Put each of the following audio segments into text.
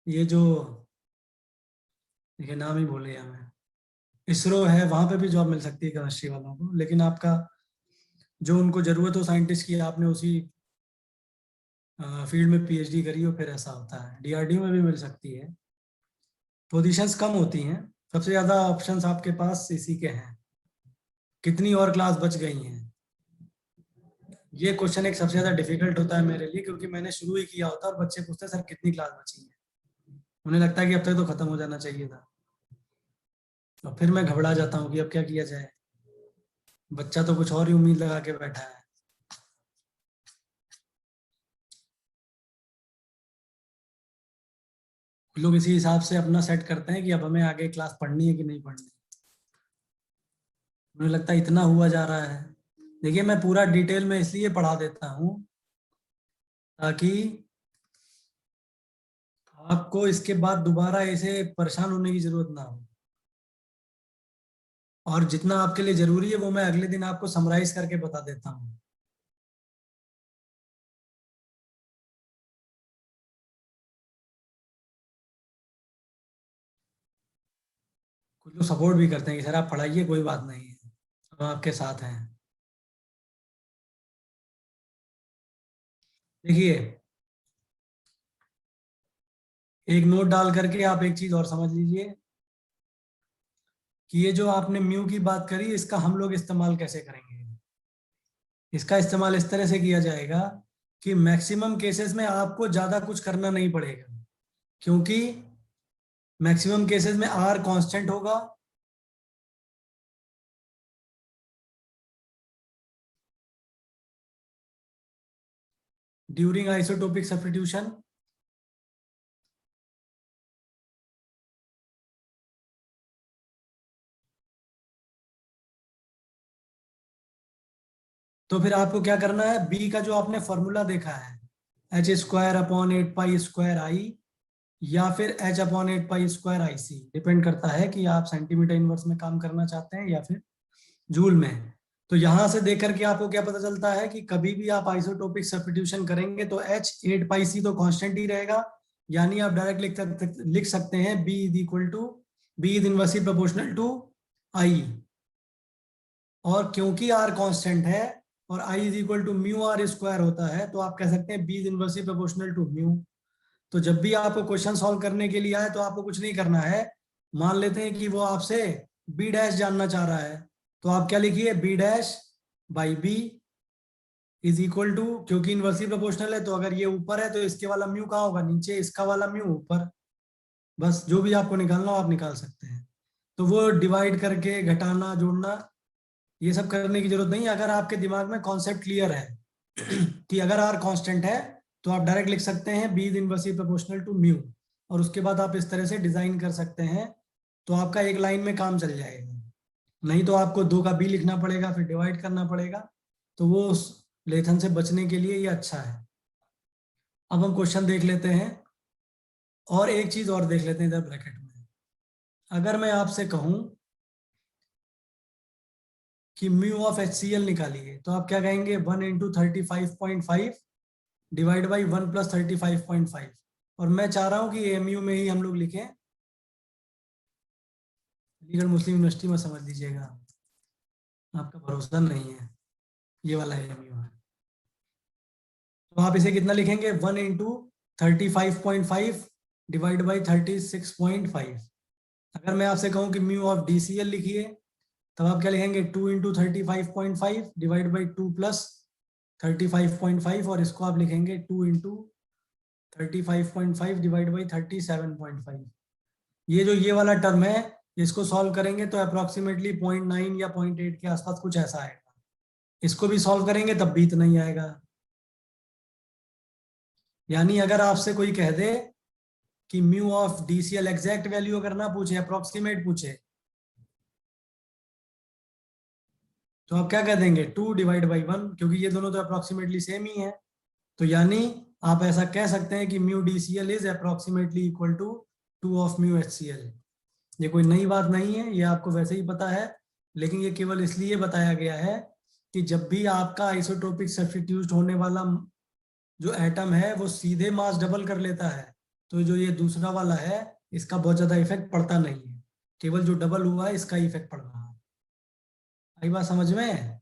ये जो देखिए नाम ही भूल गया मैं, इसरो है, वहां पे भी जॉब मिल सकती है केमिस्ट्री वालों को, लेकिन आपका जो उनको जरूरत हो साइंटिस्ट की, आपने उसी फील्ड में पीएचडी करी हो, फिर ऐसा होता है। डीआरडीओ में भी मिल सकती है, पोजीशंस कम होती हैं। सबसे ज्यादा ऑप्शंस आपके पास इसी के हैं। कितनी और क्लास बच गई हैं, ये क्वेश्चन एक सबसे ज्यादा डिफिकल्ट होता है मेरे लिए, क्योंकि मैंने शुरू ही किया होता है और बच्चे पूछते हैं सर कितनी क्लास बची है। उन्हें लगता है कि अब तक तो खत्म हो जाना चाहिए था, और फिर मैं घबरा जाता हूँ कि अब क्या किया जाए। बच्चा तो कुछ और ही उम्मीद लगा के बैठा है। लोग इसी हिसाब से अपना सेट करते हैं कि अब हमें आगे क्लास पढ़नी है कि नहीं पढ़नी। मुझे लगता है इतना हुआ जा रहा है। देखिए मैं पूरा डिटेल में इसलिए पढ़ा देता हूँ ताकि आपको इसके बाद दोबारा ऐसे परेशान होने की जरूरत ना हो। और जितना आपके लिए जरूरी है वो मैं अगले दिन आपको समराइज करके बता देता हूँ। कुछ लोग सपोर्ट भी करते हैं कि सर आप पढ़ाइए, कोई बात नहीं है, हम आपके साथ हैं। देखिए एक नोट डाल करके आप एक चीज और समझ लीजिए कि ये जो आपने म्यू की बात करी, इसका हम लोग इस्तेमाल कैसे करेंगे। इसका इस्तेमाल इस तरह से किया जाएगा कि मैक्सिमम केसेस में आपको ज्यादा कुछ करना नहीं पड़ेगा, क्योंकि मैक्सिमम केसेस में आर कांस्टेंट होगा, ड्यूरिंग आइसोटोपिक सब्स्टिट्यूशन। तो फिर आपको क्या करना है, बी का जो आपने फॉर्मूला देखा है, H square upon 8 pi square I, या फिर H upon 8 pi square I C, depend करता है कि आप सेंटीमीटर इनवर्स में काम करना चाहते हैं या फिर जूल में। तो यहां से देख करके आपको क्या पता चलता है कि कभी भी आप आइसोटोपिक सब्स्टिट्यूशन करेंगे तो एच 8 पाई सी तो कांस्टेंट ही रहेगा। यानी आप डायरेक्ट लिख सकते हैं B is equal to, B is inversely proportional to I. और क्योंकि आर कांस्टेंट है और I is equal to mu R square होता है, तो आप कह सकते हैं B is inversely proportional to mu. तो जब भी आपको क्वेश्चन सॉल्व करने के लिए आए तो आपको कुछ नहीं करना है। मान लेते हैं कि वो आपसे बी डैश जानना चाह रहा है, तो आप क्या लिखिए, B dash by B is equal to, क्योंकि इनवर्सली प्रोपोर्शनल है तो अगर ये ऊपर है तो इसके वाला म्यू कहाँ होगा, नीचे, इसका वाला म्यू ऊपर। बस जो भी आपको निकालना हो आप निकाल सकते हैं। तो वो डिवाइड करके घटाना जोड़ना ये सब करने की जरूरत नहीं है। अगर आपके दिमाग में कॉन्सेप्ट क्लियर है कि अगर आर कांस्टेंट है तो आप डायरेक्ट लिख सकते हैं B is inversely proportional to mu, और उसके बाद आप इस तरह से डिजाइन कर सकते हैं, तो आपका एक लाइन में काम चल जाएगा। नहीं तो आपको 2 का बी लिखना पड़ेगा, फिर डिवाइड करना पड़ेगा। तो वो उस लेथन से बचने के लिए ये अच्छा है। अब हम क्वेश्चन देख लेते हैं, और एक चीज और देख लेते हैं इधर ब्रैकेट में। अगर मैं आपसे कहूं कि mu of H C L निकालिए, तो आप क्या कहेंगे, 1 × 35.5 डिवाइड बाई 1 + 35.5। और मैं चाह रहा हूं कि एएमयू में ही हम लोग लिखें, अलीगढ़ मुस्लिम यूनिवर्सिटी में, समझ लीजिएगा आपका भरोसा नहीं है, ये वाला एएमयू है। तो आप इसे कितना लिखेंगे, 1 × 35.5 डिवाइड बाई 36.5। अगर मैं आपसे कहूं कि म्यू ऑफ डीसीएल लिखिए, तब आप क्या लिखेंगे, 2 × 35.5 डिवाइड बाई 2 + 35.5, और इसको आप लिखेंगे 2 × 35.5 डिवाइड बाई 37.5। ये जो ये वाला टर्म है, इसको सॉल्व करेंगे तो अप्रोक्सीमेटली 0.9 या 0.8 के आसपास कुछ ऐसा आएगा। इसको भी सॉल्व करेंगे तब भी इतना ही आएगा। यानी अगर आपसे कोई कह दे कि mu of DCL exact value अगर ना पूछे, अप्रोक्सीमेट पूछे, तो आप क्या कह देंगे, 2/1, क्योंकि ये दोनों तो अप्रोक्सीमेटली सेम ही है। तो यानी आप ऐसा कह सकते हैं कि mu DCl is approximately equal to 2 of mu HCl. ये कोई नई बात नहीं है, ये आपको वैसे ही पता है, लेकिन ये केवल इसलिए बताया गया है कि जब भी आपका आइसोटोपिक सब्स्टिट्यूट होने वाला जो एटम है वो सीधे मास डबल कर लेता है, तो जो ये दूसरा वाला है इसका बहुत ज्यादा इफेक्ट पड़ता नहीं है, केवल जो डबल हुआ है इसका इफेक्ट पड़ रहा है। आई बात समझ में?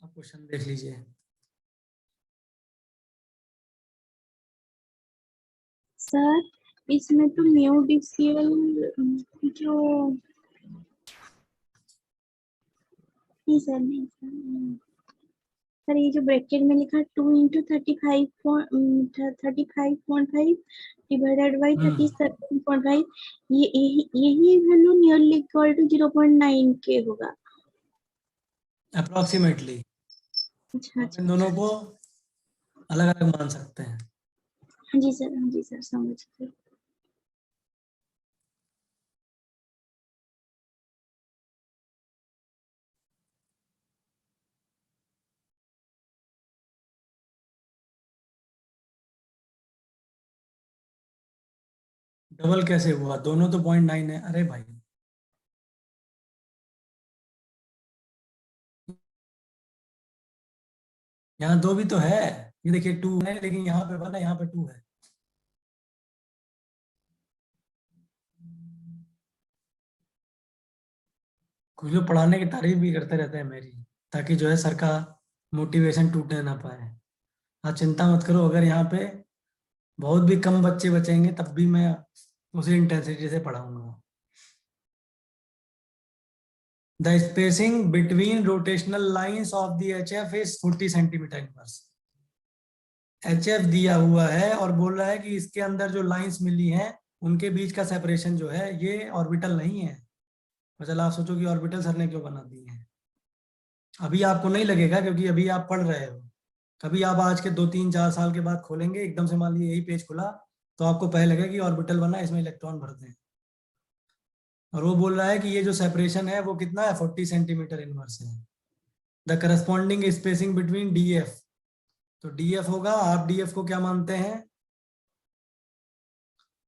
आप क्वेश्चन देख लीजिए। सर इसमें तो म्यूडिशियल जो नहीं सर, नहीं सर, सर ये जो ब्रैकेट में लिखा 2 into 35.5 डिवाइडेड बाई हम्म 37.5, ये यही वैल्यू नियरली इक्वल टू 0.9 के होगा। अप्रोक्सीमेटली अच्छा आप अच्छा इन अच्छा। दोनों को अलग अलग मान सकते हैं। हाँ जी सर, हाँ जी सर, समझ गए। डबल कैसे हुआ? दोनों तो 0.9 है। अरे भाई यहाँ दो भी तो है। ये देखिए 2 है, लेकिन यहाँ पे 1 है, यहाँ पे 2 है। कुछ लोग पढ़ाने की तारीफ भी करते रहते हैं मेरी, ताकि जो है सर का मोटिवेशन टूटने ना पाए। आप चिंता मत करो, अगर यहाँ पे बहुत भी कम बच्चे बचेंगे तब भी मैं उसी इंटेंसिटी से पढ़ाऊंगा। The spacing between rotational lines of the HF is 40 centimetre inverse. HF दिया हुआ है और बोल रहा है कि इसके अंदर जो लाइंस मिली हैं उनके बीच का सेपरेशन जो है ये ऑर्बिटल नहीं है। मतलब आप सोचो कि ऑर्बिटल सर ने क्यों बना दी है। अभी आपको नहीं लगेगा क्योंकि अभी आप पढ़ रहे हो। कभी आप आज के 2 3 4 साल के बाद खोलेंगे, एकदम से मान लीजिए यही पेज खुला, तो आपको पहले लगेगा कि ऑर्बिटल बना, इसमें इलेक्ट्रॉन भरते हैं। और वो बोल रहा है कि ये जो सेपरेशन है वो कितना है, 40 सेंटीमीटर इनवर्स है। The corresponding spacing between DF। तो DF होगा, आप DF को क्या मानते हैं?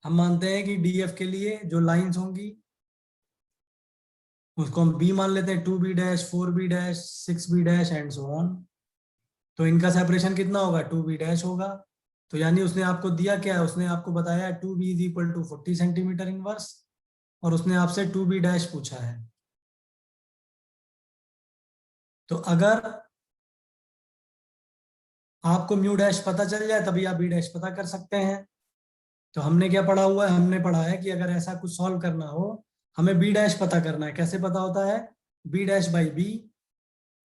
हम मानते हैं कि DF के लिए जो लाइंस होंगी उसको हम B मान लेते हैं, 2B dash, 4B dash, 6B dash and so on. तो इनका सेपरेशन कितना होगा, 2B डैश होगा। तो यानी उसने आपको दिया क्या है, उसने आपको बताया 2B is equal to 40 centimetre inverse, और उसने आपसे 2B डैश पूछा है। तो अगर आपको म्यू डैश पता चल जाए तभी आप B डैश पता कर सकते हैं। तो हमने क्या पढ़ा हुआ है, हमने पढ़ा है कि अगर ऐसा कुछ सॉल्व करना हो, हमें B डैश पता करना है। कैसे पता होता है? B dash by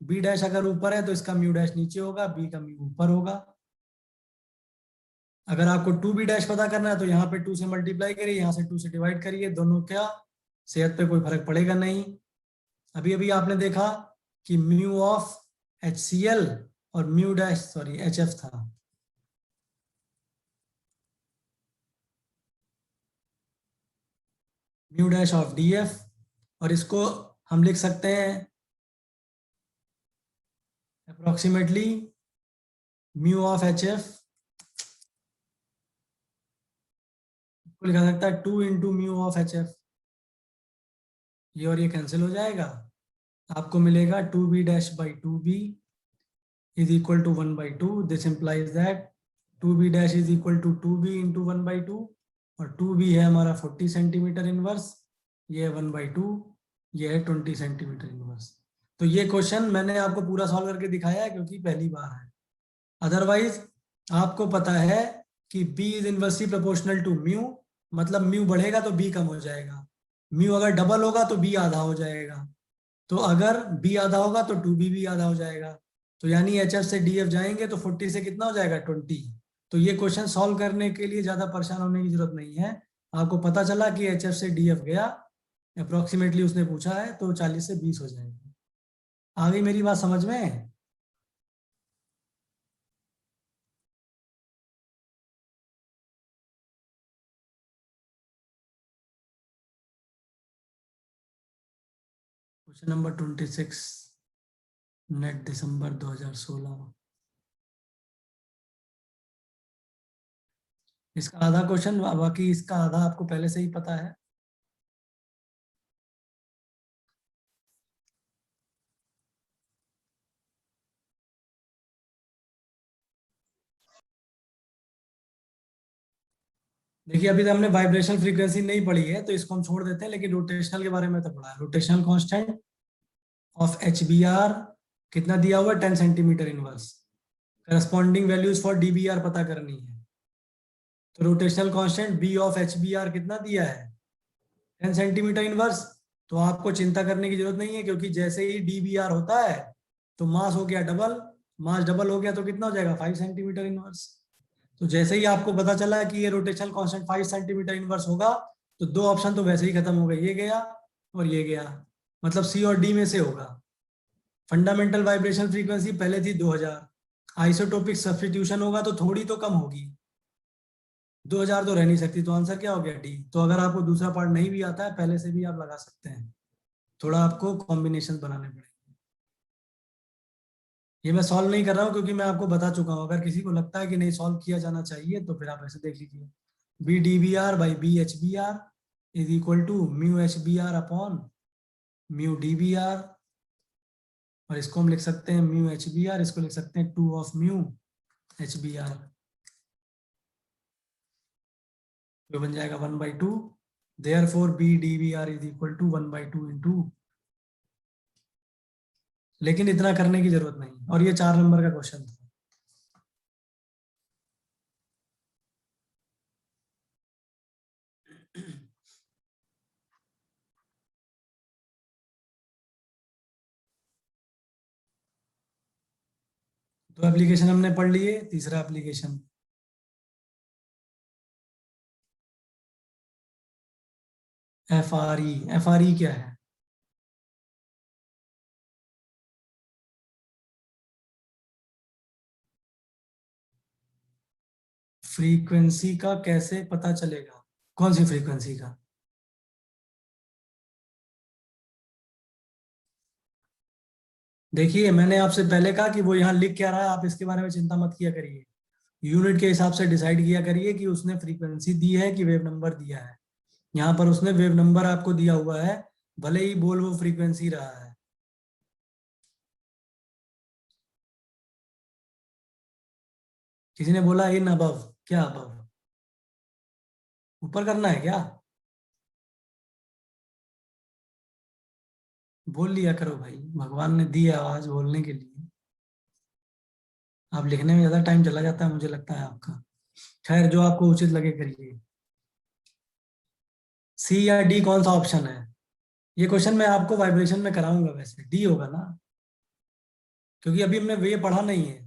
B dash अगर ऊपर है तो इसका म्यू डैश नीचे होगा, B का म्यू ऊपर होगा। अगर आपको 2B डैश पता करना है तो यहाँ पे 2 से मल्टीप्लाई करिए, यहाँ से 2 से डिवाइड करिए, दोनों क्या, सेहत पे कोई फर्क पड़ेगा नहीं। अभी अभी आपने देखा कि म्यू ऑफ HCl और म्यू डैश सॉरी HF था। म्यू डैश ऑफ DF, और इसको हम लिख सकते हैं अप्रोक्सीमेटली म्यू ऑफ HF को लिखा सकता है 2 into म्यू ऑफ HF। ये और ये कैंसिल हो जाएगा, आपको मिलेगा 2B dash by 2B is equal to 1/2. This implies that 2B dash is equal to 2B into 1/2, और 2B है हमारा 40 सेंटीमीटर इनवर्स, ये है 1/2, ये है 20 सेंटीमीटर इनवर्स। तो ये क्वेश्चन मैंने आपको पूरा सॉल्व करके दिखाया है क्योंकि पहली बार है। अदरवाइज आपको पता है कि B is inversely proportional to mu, मतलब म्यू बढ़ेगा तो B कम हो जाएगा, म्यू अगर डबल होगा तो B आधा हो जाएगा, तो अगर B आधा होगा तो 2B भी आधा हो जाएगा। तो यानी HF से DF जाएंगे तो 40 से कितना हो जाएगा, 20। तो ये क्वेश्चन सॉल्व करने के लिए ज्यादा परेशान होने की जरूरत नहीं है। आपको पता चला कि HF से DF गया, अप्रोक्सीमेटली उसने पूछा है, तो 40 से 20 हो जाएगा। आ गई मेरी बात समझ में? क्वेश्चन नंबर 26, नेट दिसंबर 2016। इसका आधा क्वेश्चन, बाकी इसका आधा आपको पहले से ही पता है। देखिए अभी तो हमने वाइब्रेशनल फ्रीक्वेंसी नहीं पढ़ी है तो इसको हम छोड़ देते हैं, लेकिन रोटेशनल के बारे में तो पढ़ा है। Rotational constant of H B R कितना दिया हुआ है, 10 centimetre inverse. Corresponding values for D B R पता करनी है। तो rotational constant B of H B R कितना दिया है, 10 सेंटीमीटर इनवर्स। तो आपको चिंता करने की जरूरत नहीं है, क्योंकि जैसे ही डी बी आर होता है तो मास हो गया डबल, मास डबल हो गया तो कितना हो जाएगा, 5 सेंटीमीटर इनवर्स। तो जैसे ही आपको पता चला कि ये रोटेशनल कांस्टेंट 5 सेंटीमीटर इनवर्स होगा, तो दो ऑप्शन तो वैसे ही खत्म हो गए, ये गया और ये गया, मतलब सी और डी में से होगा। फंडामेंटल वाइब्रेशन फ्रीक्वेंसी पहले थी 2000, आइसोटोपिक सब्स्टिट्यूशन होगा तो थोड़ी तो कम होगी, 2000 तो रह नहीं सकती, तो आंसर क्या हो गया, डी। तो अगर आपको दूसरा पार्ट नहीं भी आता है पहले से भी आप लगा सकते हैं, थोड़ा आपको कॉम्बिनेशन बनाने पड़ेंगे। ये मैं सॉल्व नहीं कर रहा हूँ क्योंकि मैं आपको बता चुका हूँ, अगर किसी को लगता है कि नहीं सॉल्व किया जाना चाहिए तो फिर आप ऐसे देख लीजिए, B D B R by B H B R is equal to mu H B R upon mu D B R, और इसको हम लिख सकते हैं म्यू एच बी आर, इसको लिख सकते हैं 2 of mu H B R, तो बन जाएगा 1/2। Therefore B D B R is equal to 1/2 into, लेकिन इतना करने की जरूरत नहीं, और ये 4 नंबर का क्वेश्चन था। तो एप्लीकेशन हमने पढ़ लिए, तीसरा एप्लीकेशन एफ आर ई क्या है, फ्रीक्वेंसी का कैसे पता चलेगा, कौन सी फ्रीक्वेंसी का, देखिए मैंने आपसे पहले कहा कि वो यहाँ लिख क्या रहा है, आप इसके बारे में चिंता मत किया करिए, यूनिट के हिसाब से डिसाइड किया करिए कि उसने फ्रीक्वेंसी दी है कि वेव नंबर दिया है। यहाँ पर उसने वेव नंबर आपको दिया हुआ है, भले ही बोल वो फ्रीक्वेंसी रहा है। किसी ने बोला इन अबव, क्या अबव, ऊपर करना है क्या, बोल लिया करो भाई, भगवान ने दी है आवाज बोलने के लिए, आप लिखने में ज्यादा टाइम चला जाता है मुझे लगता है आपका, खैर जो आपको उचित लगे करिए। सी या डी कौन सा ऑप्शन है, ये क्वेश्चन मैं आपको वाइब्रेशन में कराऊंगा, वैसे डी होगा ना, क्योंकि अभी हमने ये पढ़ा नहीं है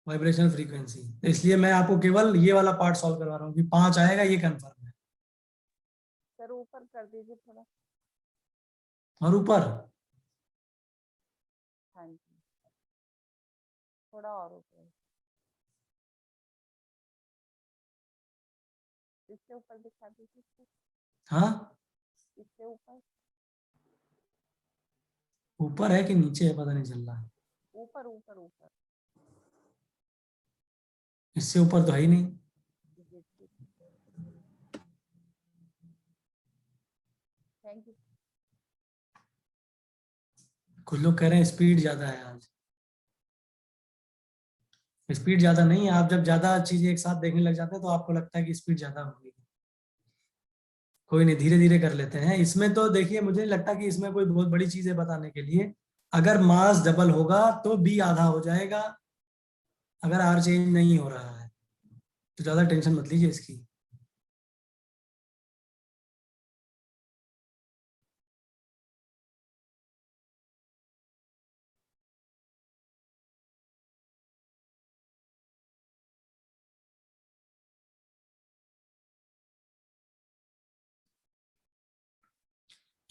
वाइब्रेशनल फ्रीक्वेंसी, तो इसलिए मैं आपको केवल ये वाला पार्ट सॉल्व करवा रहा हूँ कि 5 आएगा ये कंफर्म है। सर ऊपर कर दीजिए थोड़ा। और ऊपर, हाँ जी, थोड़ा और ऊपर, इससे ऊपर दिखा दीजिए सर, हाँ इससे ऊपर, ऊपर है कि नीचे है पता नहीं चल रहा, ऊपर ऊपर ऊपर, इससे ऊपर तो है ही नहीं। जी ठीक, थैंक यू। कुछ लोग कह रहे हैं स्पीड ज्यादा है आज, स्पीड ज्यादा नहीं है, आप जब ज्यादा चीजें एक साथ देखने लग जाते हैं तो आपको लगता है कि स्पीड ज्यादा होगी, कोई नहीं धीरे धीरे कर लेते हैं। इसमें तो देखिए मुझे नहीं लगता कि इसमें कोई बहुत बड़ी चीज है बताने के लिए, अगर मास डबल होगा तो बी आधा हो जाएगा, अगर आर चेंज नहीं हो रहा है तो ज्यादा टेंशन मत लीजिए इसकी।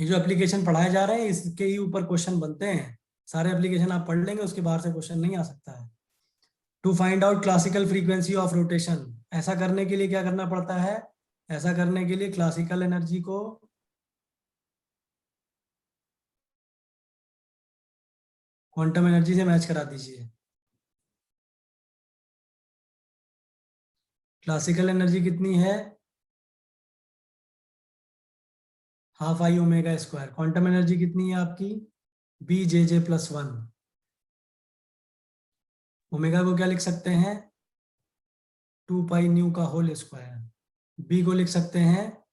ये जो एप्लीकेशन पढ़ाए जा रहे हैं इसके ही ऊपर क्वेश्चन बनते हैं, सारे एप्लीकेशन आप पढ़ लेंगे उसके बाहर से क्वेश्चन नहीं आ सकता है। To find out classical frequency of rotation, ऐसा करने के लिए क्या करना पड़ता है, ऐसा करने के लिए क्लासिकल एनर्जी को क्वांटम एनर्जी से मैच करा दीजिए। क्लासिकल एनर्जी कितनी है, half I omega square, quantum energy कितनी है आपकी, बी जे जे प्लस 1, ओमेगा को क्या लिख सकते हैं, 2 पाई न्यू का होल स्क्वायर, बी को लिख सकते हैं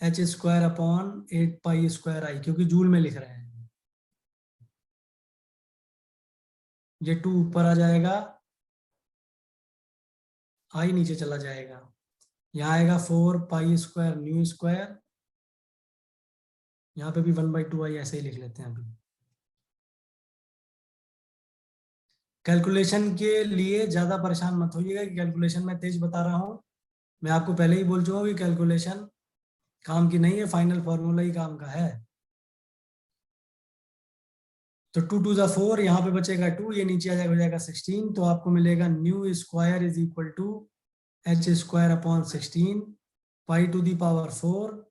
h²/8π²i, क्योंकि जूल में लिख रहे हैं। ये 2 ऊपर आ जाएगा, आई नीचे चला जाएगा, यहाँ आएगा 4π² न्यू स्क्वायर, यहाँ पे भी 1/2i ऐसे ही लिख लेते हैं अभी। कैलकुलेशन के लिए ज्यादा परेशान मत होइएगा कि कैलकुलेशन मैं तेज बता रहा हूँ। मैं आपको पहले ही बोल चुका हूँ कि कैलकुलेशन काम की नहीं है, फाइनल फॉर्मूला ही काम का है। तो 2 2 4, यहाँ पे बचेगा 2, ये नीचे आ जाएगा, हो जाएगा 16। तो आपको मिलेगा nu square is equal to h²/16 π⁴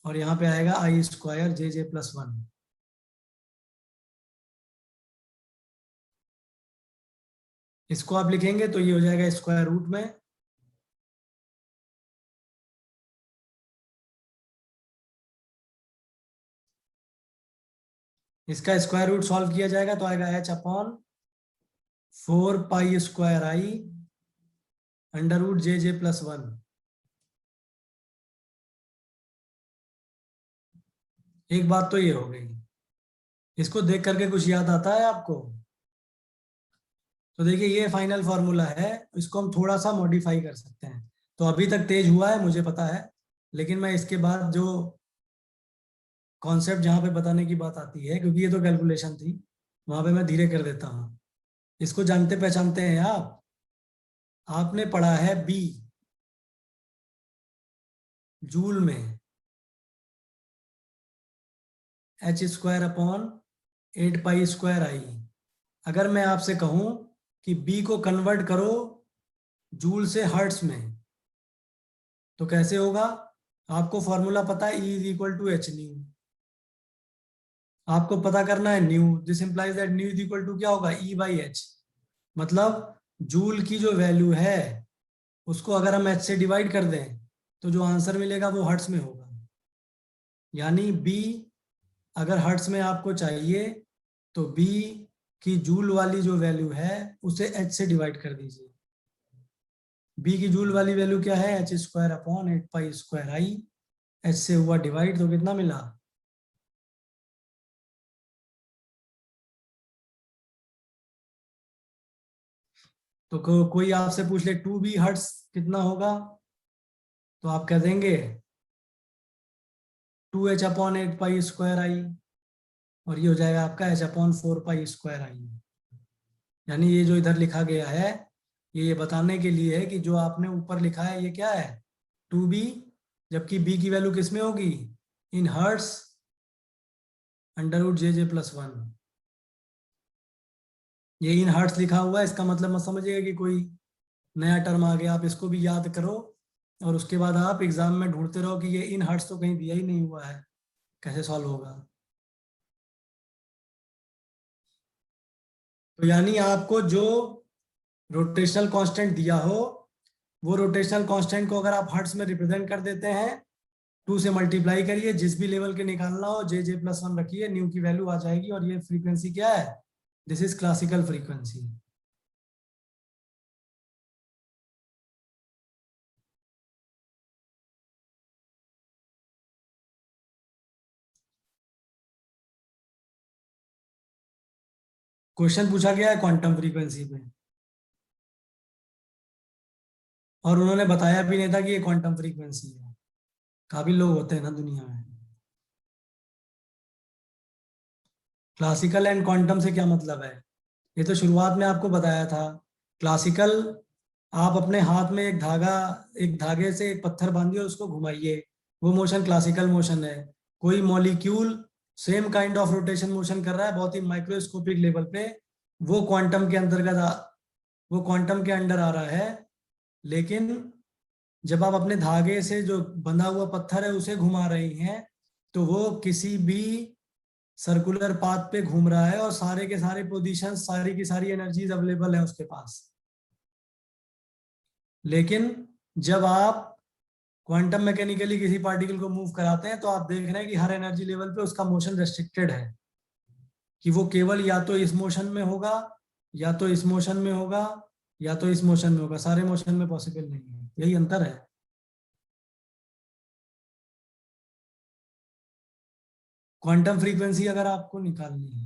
और यहाँ पे आएगा i² jj+1। इसको आप लिखेंगे तो ये हो जाएगा स्क्वायर रूट में, इसका स्क्वायर रूट सॉल्व किया जाएगा तो आएगा h/4π² √jj+1। एक बात तो ये हो गई। इसको देख करके कुछ याद आता है आपको? तो देखिए ये फाइनल फॉर्मूला है, इसको हम थोड़ा सा मॉडिफाई कर सकते हैं। तो अभी तक तेज हुआ है मुझे पता है, लेकिन मैं इसके बाद जो कॉन्सेप्ट जहाँ पे बताने की बात आती है, क्योंकि ये तो कैलकुलेशन थी, वहां पे मैं धीरे कर देता हूँ। इसको जानते पहचानते हैं आप? आपने पढ़ा है बी जूल में h²/8π²i। अगर मैं आपसे कहूं कि बी को कन्वर्ट करो जूल से हर्ट्स में, तो कैसे होगा? आपको फॉर्मूला पता है, E = h न्यू। आपको पता करना है new. This implies that new = क्या होगा? E/h। मतलब जूल की जो वैल्यू है उसको अगर हम h से डिवाइड कर दें तो जो आंसर मिलेगा वो हर्ट्स में होगा। यानी बी अगर हर्ट्स में आपको चाहिए तो बी की जूल वाली जो वैल्यू है उसे h से डिवाइड कर दीजिए। बी की जूल वाली वैल्यू क्या है? h²/8π²i। h से हुआ डिवाइड तो कितना मिला? तो कोई आपसे पूछ ले 2b हर्ट्स कितना होगा, तो आप कह देंगे 2h/8π²i, और ये हो जाएगा आपका h/4π²i। यानी ये जो इधर लिखा गया है ये बताने के लिए है कि जो आपने ऊपर लिखा है ये क्या है? 2b, जबकि b की वैल्यू किस में होगी? इन हर्ट्स √jj+1। ये इन हर्ट्स लिखा हुआ है, इसका मतलब मत समझिएगा कि कोई नया टर्म आ गया। आप इसको भी याद करो और उसके बाद आप एग्जाम में ढूंढते रहो कि ये इन हर्ट्स तो कहीं दिया ही नहीं हुआ है, कैसे सॉल्व होगा। तो यानी आपको जो रोटेशनल कांस्टेंट दिया हो वो रोटेशनल कांस्टेंट को अगर आप हर्ट्स में रिप्रेजेंट कर देते हैं, 2 से मल्टीप्लाई करिए, जिस भी लेवल के निकालना हो jj+1 रखिए, न्यू की वैल्यू आ जाएगी। और ये फ्रीक्वेंसी क्या है? This is classical frequency. Question पूछा गया है क्वांटम फ्रीक्वेंसी पे, और उन्होंने बताया भी नहीं था कि ये क्वांटम फ्रीक्वेंसी है। काबिल लोग होते हैं ना दुनिया में। क्लासिकल एंड क्वांटम से क्या मतलब है? ये तो शुरुआत में आपको बताया था। क्लासिकल, आप अपने हाथ में एक धागे से एक पत्थर बांधिए और उसको घुमाइए, वो मोशन क्लासिकल मोशन है। कोई molecule same kind of rotation motion कर रहा है बहुत ही माइक्रोस्कोपिक लेवल पे, वो क्वांटम के अंतर्गत, वो क्वांटम के अंडर आ रहा है। लेकिन जब आप अपने धागे से जो बंधा हुआ पत्थर है उसे घुमा रही हैं, तो वो किसी भी सर्कुलर पाथ पे घूम रहा है और सारे के सारे पोजीशन, सारी की सारी एनर्जीज अवेलेबल है उसके पास। लेकिन जब आप क्वांटम मैकेनिकली किसी पार्टिकल को मूव कराते हैं तो आप देख रहे हैं कि हर एनर्जी लेवल पे उसका मोशन रेस्ट्रिक्टेड है, कि वो केवल या तो इस मोशन में होगा या तो इस मोशन में होगा या तो इस मोशन में होगा, सारे मोशन में पॉसिबल नहीं है, यही अंतर है। क्वांटम फ्रीक्वेंसी अगर आपको निकालनी है,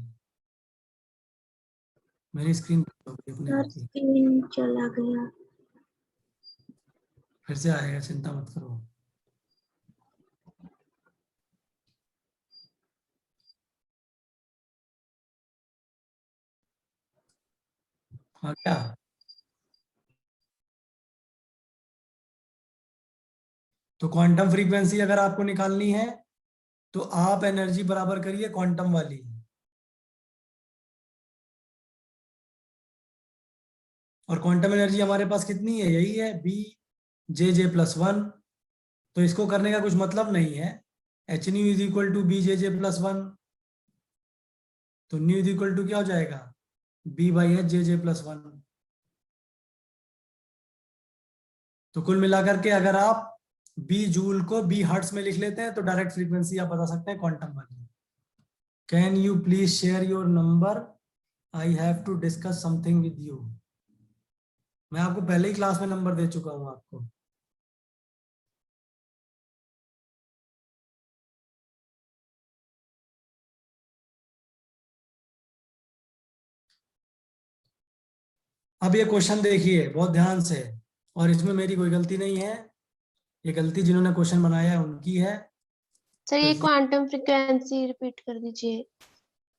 मेरी स्क्रीन अपने सर आप ही स्क्रीन चला गया। फिर से आएगा, चिंता मत करो। हाँ क्या, तो क्वांटम फ्रीक्वेंसी अगर आपको निकालनी है तो आप एनर्जी बराबर करिए क्वांटम वाली, और क्वांटम एनर्जी हमारे पास कितनी है, यही है B(J)+1। तो इसको करने का कुछ मतलब नहीं है। h nu is equal to B(J)+1, तो न्यू इज इक्वल टू क्या हो जाएगा, B/H(J)+1। तो कुल मिलाकर के अगर आप B जूल को B हर्ट्स में लिख लेते हैं तो डायरेक्ट फ्रीक्वेंसी आप बता सकते हैं क्वांटम वाली। Can you please share your number, I have to discuss something with you. मैं आपको पहले ही क्लास में नंबर दे चुका हूं आपको। अब ये क्वेश्चन देखिए बहुत ध्यान से, और इसमें मेरी कोई गलती नहीं है, ये गलती जिन्होंने क्वेश्चन बनाया है उनकी है। सर तो ये ये क्वांटम फ्रीक्वेंसी रिपीट कर दीजिए,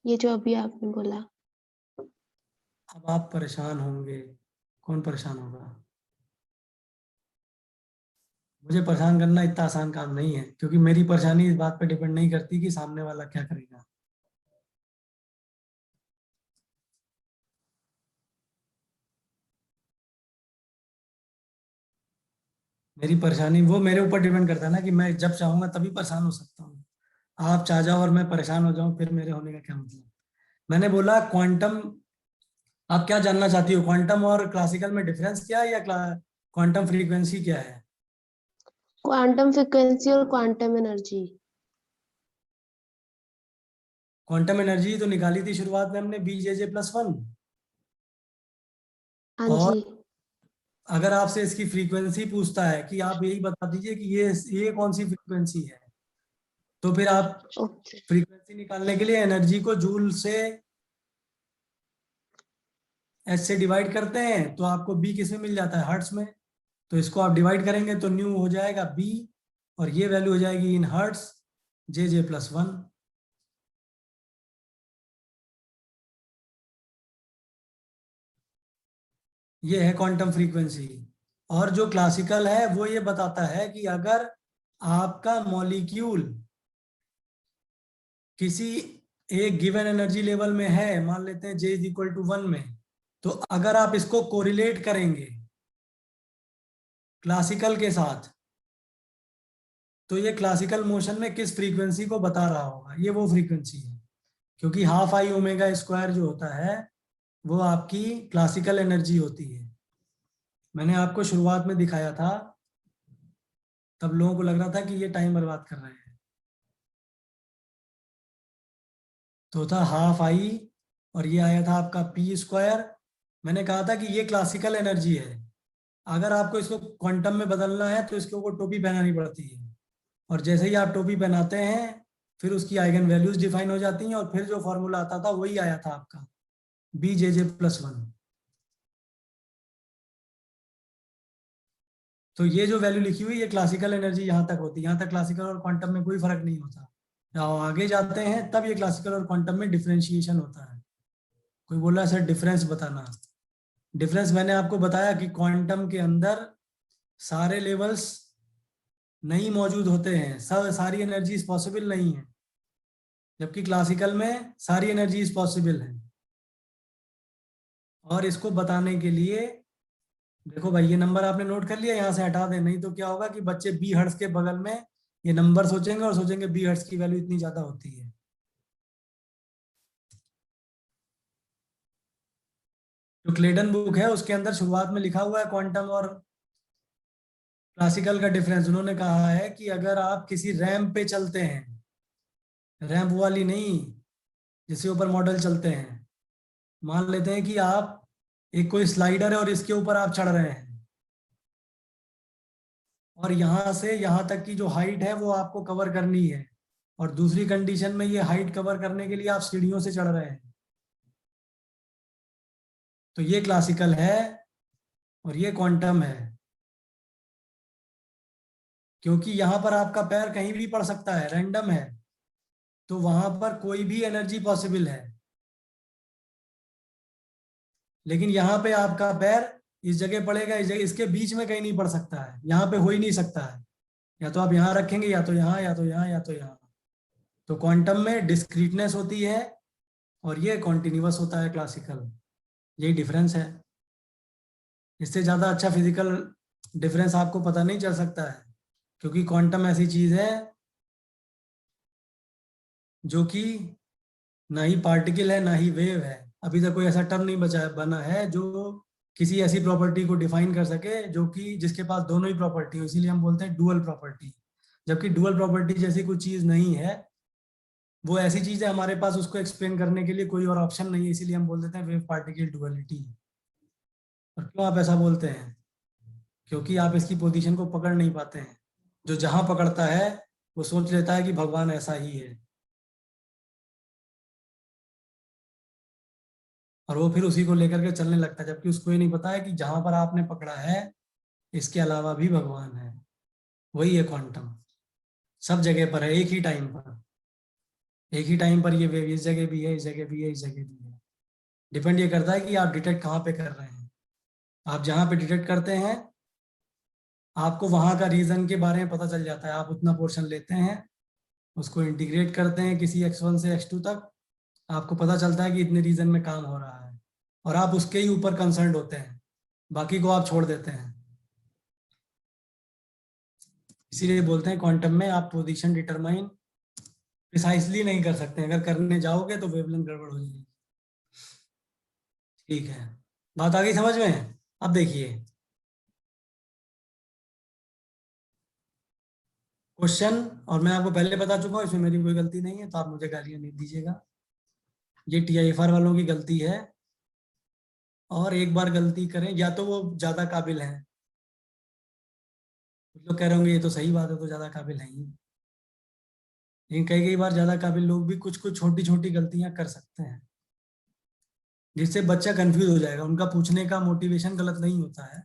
ये जो अभी आपने बोला। अब आप परेशान होंगे, कौन परेशान होगा, मुझे परेशान करना इतना आसान काम नहीं है, क्योंकि मेरी परेशानी इस बात पे डिपेंड नहीं करती कि सामने वाला क्या करेगा। मेरी परेशानी वो मेरे ऊपर डिपेंड करता है ना, कि मैं जब चाहूंगा तभी परेशान हो सकता हूँ। आप चाह जाओ और मैं परेशान हो जाऊं, फिर मेरे होने का क्या मतलब। मैंने बोला क्वांटम, आप क्या जानना चाहती हो, क्वांटम और क्लासिकल में डिफरेंस क्या है, या क्वांटम फ्रीक्वेंसी क्या है। क्वांटम फ्रीक्वेंसी और क्वांटम एनर्जी। क्वांटम एनर्जी तो निकाली थी शुरुआत में हमने B(J)+1। हाँ और जी। अगर आपसे इसकी फ्रीक्वेंसी पूछता है कि आप यही बता दीजिए कि ये कौन सी फ्रीक्वेंसी है, तो फिर आप ओके। फ्रीक्वेंसी निकालने के लिए एनर्जी को जूल से एच से डिवाइड करते हैं, तो आपको बी किस में मिल जाता है, हर्ट्स में। तो इसको आप डिवाइड करेंगे तो न्यू हो जाएगा बी, और ये वैल्यू हो जाएगी इन हर्ट्स J(J+1)। ये है क्वांटम फ्रीक्वेंसी। और जो क्लासिकल है वो ये बताता है कि अगर आपका मॉलिक्यूल किसी एक गिवन एनर्जी लेवल में है, मान लेते हैं J=1 में, तो अगर आप इसको कोरिलेट करेंगे क्लासिकल के साथ, तो ये क्लासिकल मोशन में किस फ्रीक्वेंसी को बता रहा होगा, ये वो फ्रीक्वेंसी है। क्योंकि ½ I⍵² जो होता है वो आपकी क्लासिकल एनर्जी होती है। मैंने आपको शुरुआत में दिखाया था, तब लोगों को लग रहा था कि ये टाइम बर्बाद कर रहे हैं। तो था ½ I, और ये आया था आपका P²। मैंने कहा था कि ये क्लासिकल एनर्जी है, अगर आपको इसको क्वांटम में बदलना है तो इसके ऊपर टोपी पहनानी पड़ती है, और जैसे ही आप टोपी पहनाते हैं फिर उसकी आइगन वैल्यूज डिफाइन हो जाती हैं, और फिर जो फॉर्मूला आता था वही आया था आपका B(J)+1। तो ये जो वैल्यू लिखी हुई, ये क्लासिकल एनर्जी यहाँ तक होती है, यहाँ तक क्लासिकल और क्वांटम में कोई फर्क नहीं होता। जब आगे जाते हैं तब ये क्लासिकल और क्वांटम में डिफरेंशिएशन होता है। कोई बोल रहा है सर डिफरेंस बताना, डिफरेंस मैंने आपको बताया कि क्वांटम के अंदर सारे लेवल्स नहीं मौजूद होते हैं, सब सारी एनर्जीज पॉसिबल नहीं है, जबकि क्लासिकल में सारी एनर्जीज पॉसिबल है। और इसको बताने के लिए देखो भाई, ये नंबर आपने नोट कर लिया, यहाँ से हटा दें, नहीं तो क्या होगा कि बच्चे B हर्ट्स के बगल में ये नंबर सोचेंगे और सोचेंगे B हर्ट्स की वैल्यू इतनी ज्यादा होती है। जो क्लेडन बुक है उसके अंदर शुरुआत में लिखा हुआ है क्वांटम और क्लासिकल का डिफरेंस। उन्होंने कहा है कि अगर आप किसी रैंप पे चलते हैं, रैंप वाली नहीं जिसके ऊपर मॉडल चलते हैं, मान लेते हैं कि आप एक कोई स्लाइडर है और इसके ऊपर आप चढ़ रहे हैं, और यहां से यहां तक की जो हाइट है वो आपको कवर करनी है, और दूसरी कंडीशन में ये हाइट कवर करने के लिए आप सीढ़ियों से चढ़ रहे हैं, तो ये क्लासिकल है और ये क्वांटम है। क्योंकि यहां पर आपका पैर कहीं भी पड़ सकता है, रैंडम है, तो वहां पर कोई भी एनर्जी पॉसिबल है। लेकिन यहाँ पे आपका पैर इस जगह पड़ेगा, इस जगह, इसके बीच में कहीं नहीं पड़ सकता है, यहाँ पे हो ही नहीं सकता है। या तो आप यहाँ रखेंगे, या तो यहाँ, या तो यहाँ, या तो यहाँ। तो क्वांटम में डिस्क्रीटनेस होती है और ये कॉन्टिन्यूअस होता है क्लासिकल। यही डिफरेंस है। इससे ज़्यादा अच्छा फिजिकल डिफरेंस आपको पता नहीं चल सकता है, क्योंकि क्वांटम ऐसी चीज़ है जो कि ना ही पार्टिकल है ना ही वेव है। अभी तक कोई ऐसा टर्म नहीं बना है जो किसी ऐसी प्रॉपर्टी को डिफाइन कर सके जो कि जिसके पास दोनों ही प्रॉपर्टी हो, इसीलिए हम बोलते हैं डुअल प्रॉपर्टी। जबकि डुअल प्रॉपर्टी जैसी कोई चीज नहीं है, वो ऐसी चीज है हमारे पास, उसको एक्सप्लेन करने के लिए कोई और ऑप्शन नहीं है, इसीलिए हम बोल देते हैं वेव पार्टिकल डुअलिटी। और क्यों आप ऐसा बोलते हैं? क्योंकि आप इसकी पोजीशन को पकड़ नहीं पाते हैं। जो जहां पकड़ता है वो सोच लेता है कि भगवान ऐसा ही है, और वो फिर उसी को लेकर के चलने लगता है, जबकि उसको ये नहीं पता है कि जहां पर आपने पकड़ा है इसके अलावा भी भगवान है। वही है क्वांटम, सब जगह पर है, एक ही टाइम पर। एक ही टाइम पर ये वेव इस जगह भी है, इस जगह भी है, इस जगह भी है। डिपेंड ये करता है कि आप डिटेक्ट कहाँ पे कर रहे हैं। आप जहाँ पे डिटेक्ट करते हैं आपको वहाँ का रीजन के बारे में पता चल जाता है। आप उतना पोर्शन लेते हैं, उसको इंटीग्रेट करते हैं किसी x1 से x2 तक, आपको पता चलता है कि इतने रीजन में काम हो रहा है, और आप उसके ही ऊपर कंसर्न होते हैं, बाकी को आप छोड़ देते हैं। इसीलिए बोलते हैं क्वांटम में आप पोजीशन डिटरमाइन प्रिसाइसली नहीं कर सकते। अगर करने जाओगे तो वेवलेंथ गड़बड़ हो जाएगी। ठीक है, बात आ गई समझ में? अब देखिए क्वेश्चन, और मैं आपको पहले बता चुका हूँ इसमें मेरी कोई गलती नहीं है, तो आप मुझे गालियां नहीं दीजिएगा। ये TIFR वालों की गलती है, और एक बार गलती करें या तो वो ज्यादा काबिल हैं। कुछ लोग कह रहे होंगे ये तो सही बात है, तो ज्यादा काबिल है ही। लेकिन कई कई बार ज्यादा काबिल लोग भी कुछ कुछ छोटी छोटी गलतियां कर सकते हैं, जिससे बच्चा कंफ्यूज हो जाएगा। उनका पूछने का मोटिवेशन गलत नहीं होता है,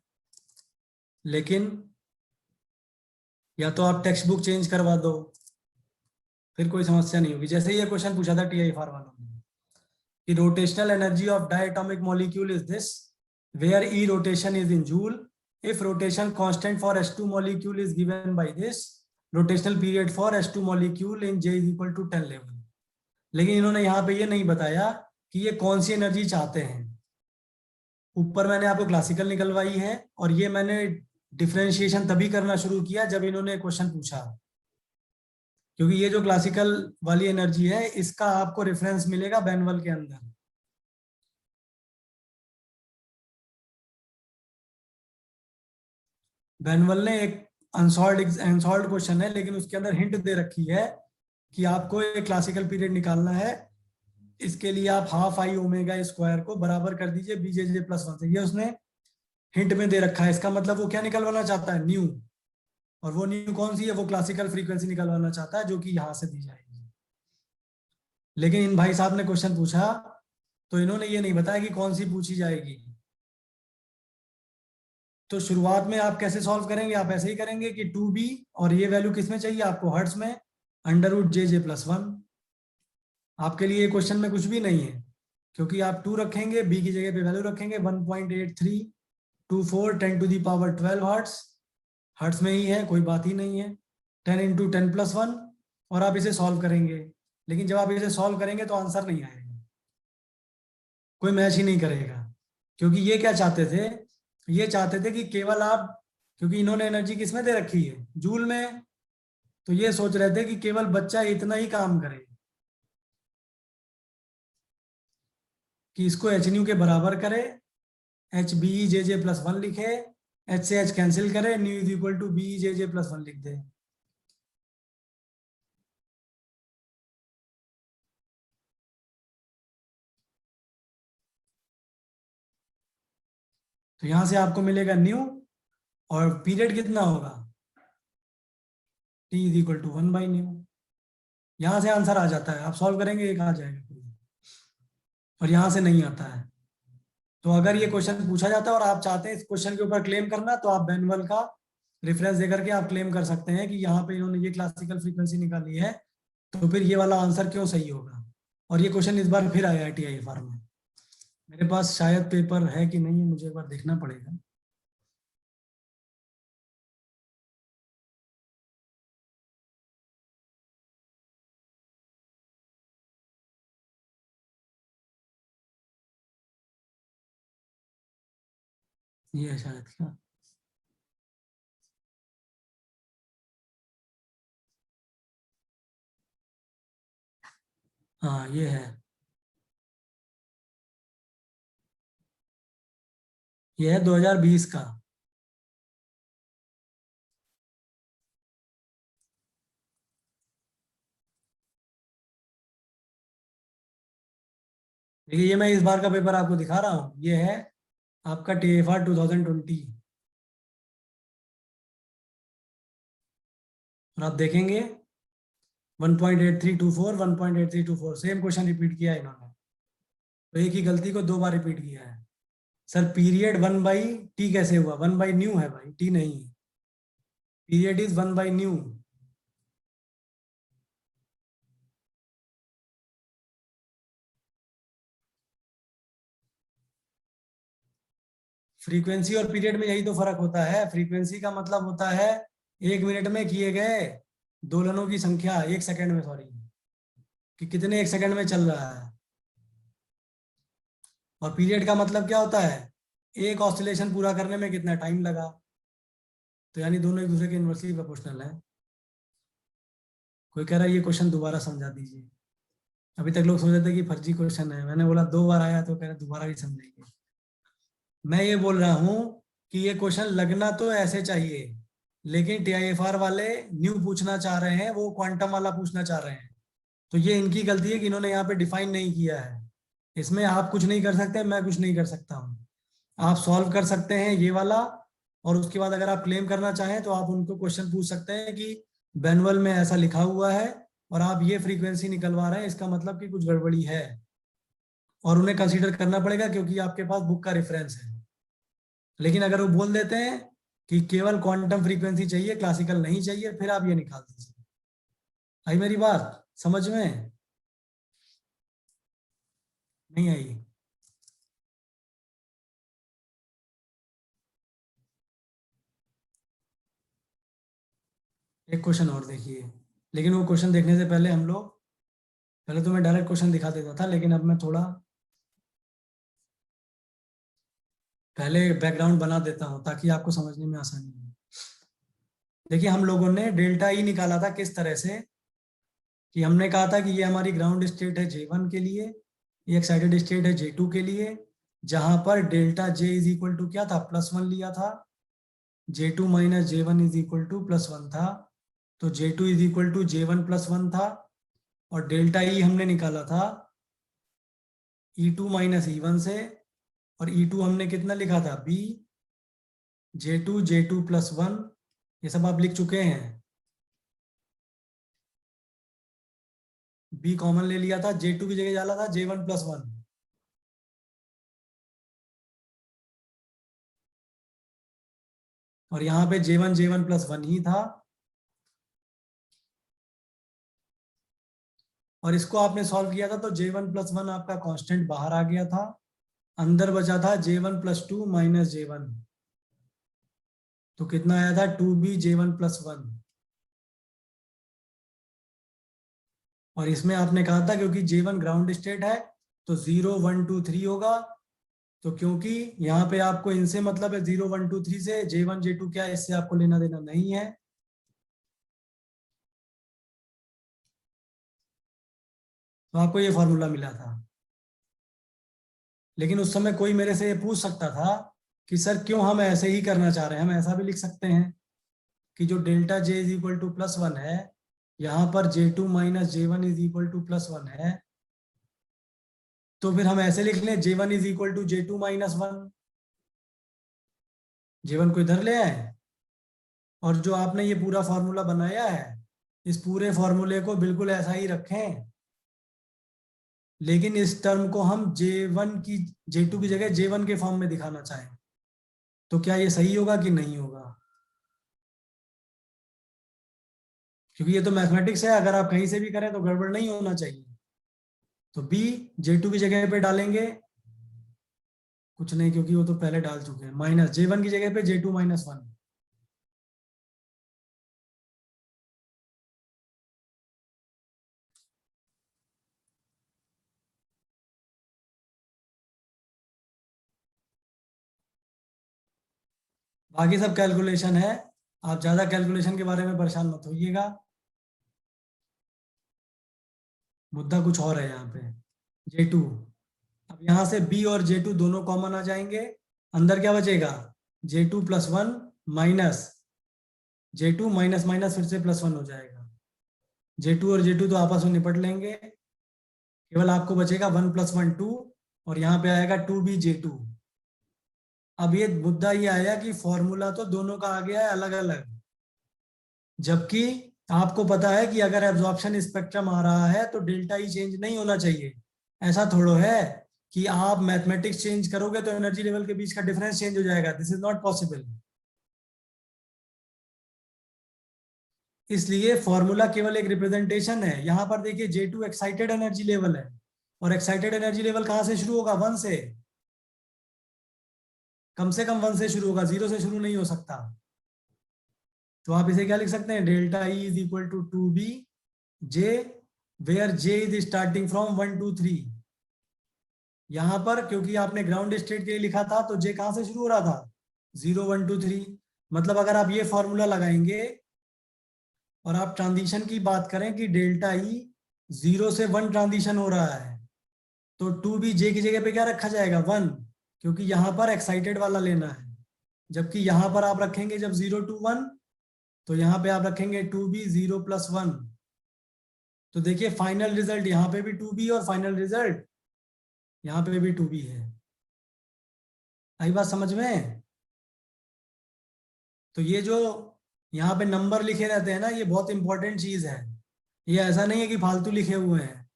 लेकिन या तो आप टेक्स्ट बुक चेंज करवा दो, फिर कोई समस्या नहीं होगी। जैसे ये क्वेश्चन पूछा था TIFR वालों ने कि rotational energy of diatomic molecule is this, where E rotation is in joule, if rotation constant for H2 molecule is given by this, rotational period for H2 molecule in J is equal to 10 level। लेकिन इन्होंने यहाँ पे ये नहीं बताया कि ये कौन सी एनर्जी चाहते हैं। ऊपर मैंने आपको क्लासिकल निकलवाई है, और ये मैंने डिफरेंशिएशन तभी करना शुरू किया जब इन्होंने क्वेश्चन पूछा, क्योंकि ये जो क्लासिकल वाली एनर्जी है इसका आपको रेफरेंस मिलेगा बैनवल के अंदर। बैनवल ने एक अनसॉल्व्ड क्वेश्चन है, लेकिन उसके अंदर हिंट दे रखी है कि आपको एक क्लासिकल पीरियड निकालना है। इसके लिए आप हाफ आई ओमेगा स्क्वायर को बराबर कर दीजिए BJJ+1 से। ये उसने हिंट में दे रखा है। इसका मतलब वो क्या निकलवाना चाहता है? न्यू। और वो न्यू कौन सी है? वो क्लासिकल फ्रीक्वेंसी निकलवाना चाहता है, जो कि यहां से दी जाएगी। लेकिन इन भाई साहब ने क्वेश्चन पूछा तो इन्होंने ये नहीं बताया कि कौन सी पूछी जाएगी। तो शुरुआत में आप कैसे सॉल्व करेंगे? आप ऐसे ही करेंगे कि 2b, और ये वैल्यू किसमें चाहिए आपको? हर्ट्ज में, √JJ+1। आपके लिए क्वेश्चन में कुछ भी नहीं है, क्योंकि आप 2 रखेंगे, b की जगह पे वैल्यू रखेंगे 1.8324 10⁻12 हर्ट्ज। हर्ट्ज में ही है, कोई बात ही नहीं है। 10 × 10+1, और आप इसे सॉल्व करेंगे। लेकिन जब आप इसे सॉल्व करेंगे तो आंसर नहीं आएगा, कोई मैच ही नहीं करेगा। क्योंकि ये क्या चाहते थे? ये चाहते थे कि केवल आप, क्योंकि इन्होंने एनर्जी किसमें दे रखी है? जूल में। तो ये सोच रहे थे कि केवल बच्चा इतना ही काम करे कि इसको HNU के बराबर करे, HBEJJ+1 लिखे, H से H कैंसिल करे, nu is equal to BEJJ+1 लिख दे। तो यहां से आपको मिलेगा न्यू, और पीरियड कितना होगा, t इज इक्वल टू 1/न्यू। यहां से आंसर आ जाता है, आप सॉल्व करेंगे एक आ जाएगा कोई, और यहां से नहीं आता है। तो अगर ये क्वेश्चन पूछा जाता है और आप चाहते हैं इस क्वेश्चन के ऊपर क्लेम करना, तो आप बेनवल का रेफरेंस देकर के आप क्लेम कर सकते हैं कि यहाँ पे इन्होंने ये क्लासिकल फ्रीक्वेंसी निकाली है, तो फिर ये वाला आंसर क्यों सही होगा। और ये क्वेश्चन इस बार फिर आया है TIFR में। मेरे पास शायद पेपर है कि नहीं है, मुझे एक बार देखना पड़ेगा। ये है शायद क्या, हाँ ये है, ये है 2020 का। देखिए ये मैं इस बार का पेपर आपको दिखा रहा हूँ, ये है आपका TIFR 2020। और आप देखेंगे 1.8324 1.8324 सेम क्वेश्चन रिपीट किया है इन्होंने। तो एक ही गलती को दो बार रिपीट किया है। सर पीरियड 1/t कैसे हुआ, 1/न्यू है भाई, t नहीं है। पीरियड इज 1/न्यू। फ्रीक्वेंसी और पीरियड में यही तो फर्क होता है। फ्रीक्वेंसी का मतलब होता है 1 मिनट में किए गए दोलनों की संख्या, 1 सेकंड में, सॉरी, कि कितने 1 सेकंड में चल रहा है। और पीरियड का मतलब क्या होता है, एक ऑसिलेशन पूरा करने में कितना टाइम लगा। तो यानी दोनों एक दूसरे के इनवर्सली प्रोपोर्शनल है। कोई कह रहा है ये क्वेश्चन दोबारा समझा दीजिए। अभी तक लोग सोच रहे थे कि फर्जी क्वेश्चन है, मैंने बोला 2 बार आया तो कह रहे दोबारा भी समझेंगे। मैं ये बोल रहा हूं कि ये क्वेश्चन लगना तो ऐसे चाहिए, लेकिन TIFR वाले न्यू पूछना चाह रहे हैं, वो क्वांटम वाला पूछना चाह रहे हैं। तो ये इनकी गलती है कि इन्होंने यहाँ पे डिफाइन नहीं किया है। इसमें आप कुछ नहीं कर सकते, मैं कुछ नहीं कर सकता हूँ। आप सॉल्व कर सकते हैं ये वाला, और उसके बाद अगर आप क्लेम करना चाहें तो आप उनको क्वेश्चन पूछ सकते हैं कि बैनुअल में ऐसा लिखा हुआ है और आप ये फ्रीक्वेंसी निकलवा रहे हैं, इसका मतलब कि कुछ गड़बड़ी है। और उन्हें कंसीडर करना पड़ेगा क्योंकि आपके पास बुक का रेफरेंस है। लेकिन अगर वो बोल देते हैं कि केवल क्वांटम फ्रीक्वेंसी चाहिए, क्लासिकल नहीं चाहिए, फिर आप ये निकाल दीजिए। आई मेरी बात समझ में? नहीं आई? एक क्वेश्चन और देखिए, लेकिन वो क्वेश्चन देखने से पहले हम लोग, पहले तो मैं डायरेक्ट क्वेश्चन दिखा देता था, लेकिन अब मैं थोड़ा पहले बैकग्राउंड बना देता हूं ताकि आपको समझने में आसानी हो। देखिए हम लोगों ने डेल्टा ई निकाला था किस तरह से, कि हमने कहा था कि ये हमारी ग्राउंड स्टेट है J1 के लिए, ये एक्साइटेड स्टेट है J2 के लिए, जहां पर delta J is equal to क्या था, +1 लिया था। J2 minus J1 is equal to +1 था। तो J2 is equal to J1 +1 था। और डेल्टा ई हमने निकाला था E2 माइनस E1 से, और E2 हमने कितना लिखा था, B J2 +1, ये सब आप लिख चुके हैं। B कॉमन ले लिया था, J2 की जगह डाला था J1 +1। और यहाँ पे J1 +1 ही था। और इसको आपने सॉल्व किया था तो J1 +1 आपका कांस्टेंट बाहर आ गया था, अंदर बचा था J1 +2 माइनस J1। तो कितना आया था, 2B J1 +1। और इसमें आपने कहा था क्योंकि J1 ग्राउंड स्टेट है तो 0 1 2 3 होगा। तो क्योंकि यहाँ पे आपको इनसे मतलब है 0 1 2 3 से, J1 J2 क्या है, इससे आपको लेना देना नहीं है। तो आपको ये फॉर्मूला मिला था। लेकिन उस समय कोई मेरे से ये पूछ सकता था कि सर क्यों हम ऐसे ही करना चाह रहे हैं, हम ऐसा भी लिख सकते हैं कि जो delta J is equal to +1 है, यहाँ पर J2 minus J1 is equal to +1 है, तो फिर हम ऐसे लिख लें J1 is equal to J2 minus 1। J1 को इधर ले आए और जो आपने ये पूरा फॉर्मूला बनाया है इस पूरे फॉर्मूले को बिल्कुल ऐसा ही रखें, लेकिन इस टर्म को हम J1 की J2 की जगह J1 के फॉर्म में दिखाना चाहें तो क्या ये सही होगा कि नहीं होगा? क्योंकि ये तो मैथमेटिक्स है, अगर आप कहीं से भी करें तो गड़बड़ नहीं होना चाहिए। तो B J2 की जगह पे डालेंगे, कुछ नहीं क्योंकि वो तो पहले डाल चुके हैं, माइनस J1 की जगह पे J2 माइनस 1। बाकी सब कैलकुलेशन है, आप ज्यादा कैलकुलेशन के बारे में परेशान मत होइएगा, मुद्दा कुछ और है यहाँ पे। J2, अब यहाँ से B और J2 दोनों कॉमन आ जाएंगे, अंदर क्या बचेगा J2 plus 1 minus J2 minus minus फिर से प्लस 1 हो जाएगा। J2 और J2 तो आपस में निपट लेंगे, केवल आपको बचेगा 1 प्लस 1 2 और यहाँ पे आएगा 2B J2। अब ये मुद्दा ये आया कि फॉर्मूला तो दोनों का आ गया है अलग अलग, जबकि आपको पता है कि अगर एब्जॉर्प्शन स्पेक्ट्रम आ रहा है तो डेल्टा ई चेंज नहीं होना चाहिए। ऐसा थोड़ा है कि आप मैथमेटिक्स चेंज करोगे तो एनर्जी लेवल के बीच का डिफरेंस चेंज हो जाएगा, दिस इज नॉट पॉसिबल। इसलिए फॉर्मूला केवल एक रिप्रेजेंटेशन है। यहां पर देखिए J2 एक्साइटेड एनर्जी लेवल है और एक्साइटेड एनर्जी लेवल कहां से शुरू होगा 1 से, कम से कम 1 से शुरू होगा, 0 से शुरू नहीं हो सकता। तो आप इसे क्या लिख सकते हैं, delta E is equal to 2B J where J is starting from 1 2 3। यहां पर क्योंकि आपने ग्राउंड स्टेट के लिए लिखा था तो J कहां से शुरू हो रहा था 0 1 2 3। मतलब अगर आप ये फॉर्मूला लगाएंगे और आप ट्रांजिशन की बात करें कि डेल्टा ई 0 से 1 ट्रांजिशन हो रहा है तो 2B J की जगह पे क्या रखा जाएगा 1, क्योंकि यहां पर एक्साइटेड वाला लेना है। जबकि यहां पर आप रखेंगे जब 0 to 1 तो यहां पे आप रखेंगे 2B 0 प्लस 1। तो देखिए फाइनल रिजल्ट यहाँ पे भी 2B और फाइनल रिजल्ट यहाँ पे भी 2B है। आई बात समझ में? तो ये जो यहाँ पे नंबर लिखे रहते हैं ना, ये बहुत इंपॉर्टेंट चीज है। ये ऐसा नहीं है कि फालतू लिखे हुए हैं,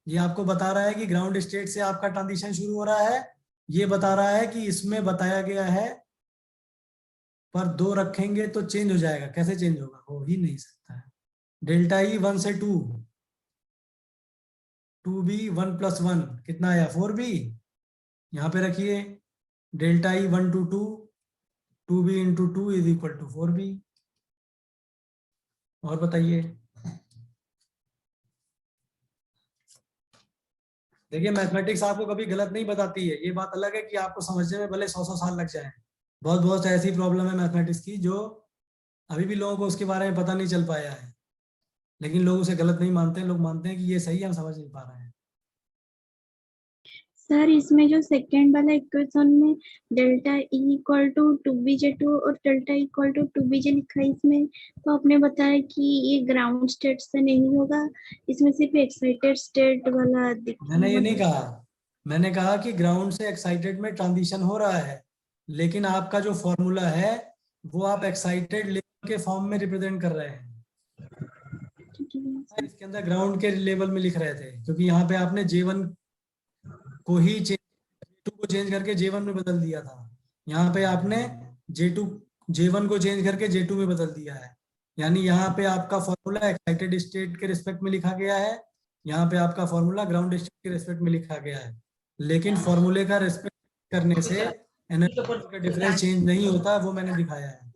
ये आपको बता रहा है कि ग्राउंड स्टेट से आपका ट्रांजिशन शुरू हो रहा है, ये बता रहा है कि इसमें बताया गया है पर 2 रखेंगे तो चेंज हो जाएगा। कैसे चेंज होगा, हो ही नहीं सकता है। डेल्टा ई 1 से 2, 2B 1 प्लस 1 कितना आया 4B। यहाँ पे रखिए delta E 1 to 2, 2B into 2 is equal to 4B। और बताइए, देखिए मैथमेटिक्स आपको कभी गलत नहीं बताती है। ये बात अलग है कि आपको समझने में भले 100 साल लग जाए। बहुत बहुत ऐसी प्रॉब्लम है मैथमेटिक्स की जो अभी भी लोगों को उसके बारे में पता नहीं चल पाया है, लेकिन लोग उसे गलत नहीं मानते हैं, लोग मानते हैं कि ये सही है, हम समझ नहीं पा रहे हैं। सर इसमें जो सेकंड वाला इक्वेशन में delta E equal to 2BJ2 और डेल्टा इक्वल टू 2BJ लिखा है इसमें, तो आपने बताया कि ये ग्राउंड स्टेट से नहीं होगा, इसमें सिर्फ एक्साइटेड स्टेट वाला मैंने ये मतलब नहीं कहा, मैंने कहा कि ग्राउंड से एक्साइटेड में ट्रांजिशन हो रहा है, लेकिन आपका जो फॉर्मूला है वो आप एक्साइटेड लेवल के फॉर्म में रिप्रेजेंट कर रहे हैं। ठीक है। इसके अंदर ग्राउंड के लेवल में लिख रहे थे, क्योंकि यहाँ पे आपने J1 को ही J2 को चेंज करके J1 में बदल दिया था। यहाँ पे आपने J1 को चेंज करके J2 में बदल दिया है। यानी यहाँ पे आपका फॉर्मूला एक्साइटेड स्टेट के रिस्पेक्ट में लिखा गया है, यहाँ पे आपका फॉर्मूला ग्राउंड स्टेट के रिस्पेक्ट में लिखा गया है। लेकिन फॉर्मूले का रिस्पेक्ट करने से एनर्जी का डिफरेंस चेंज नहीं होता, वो मैंने दिखाया है।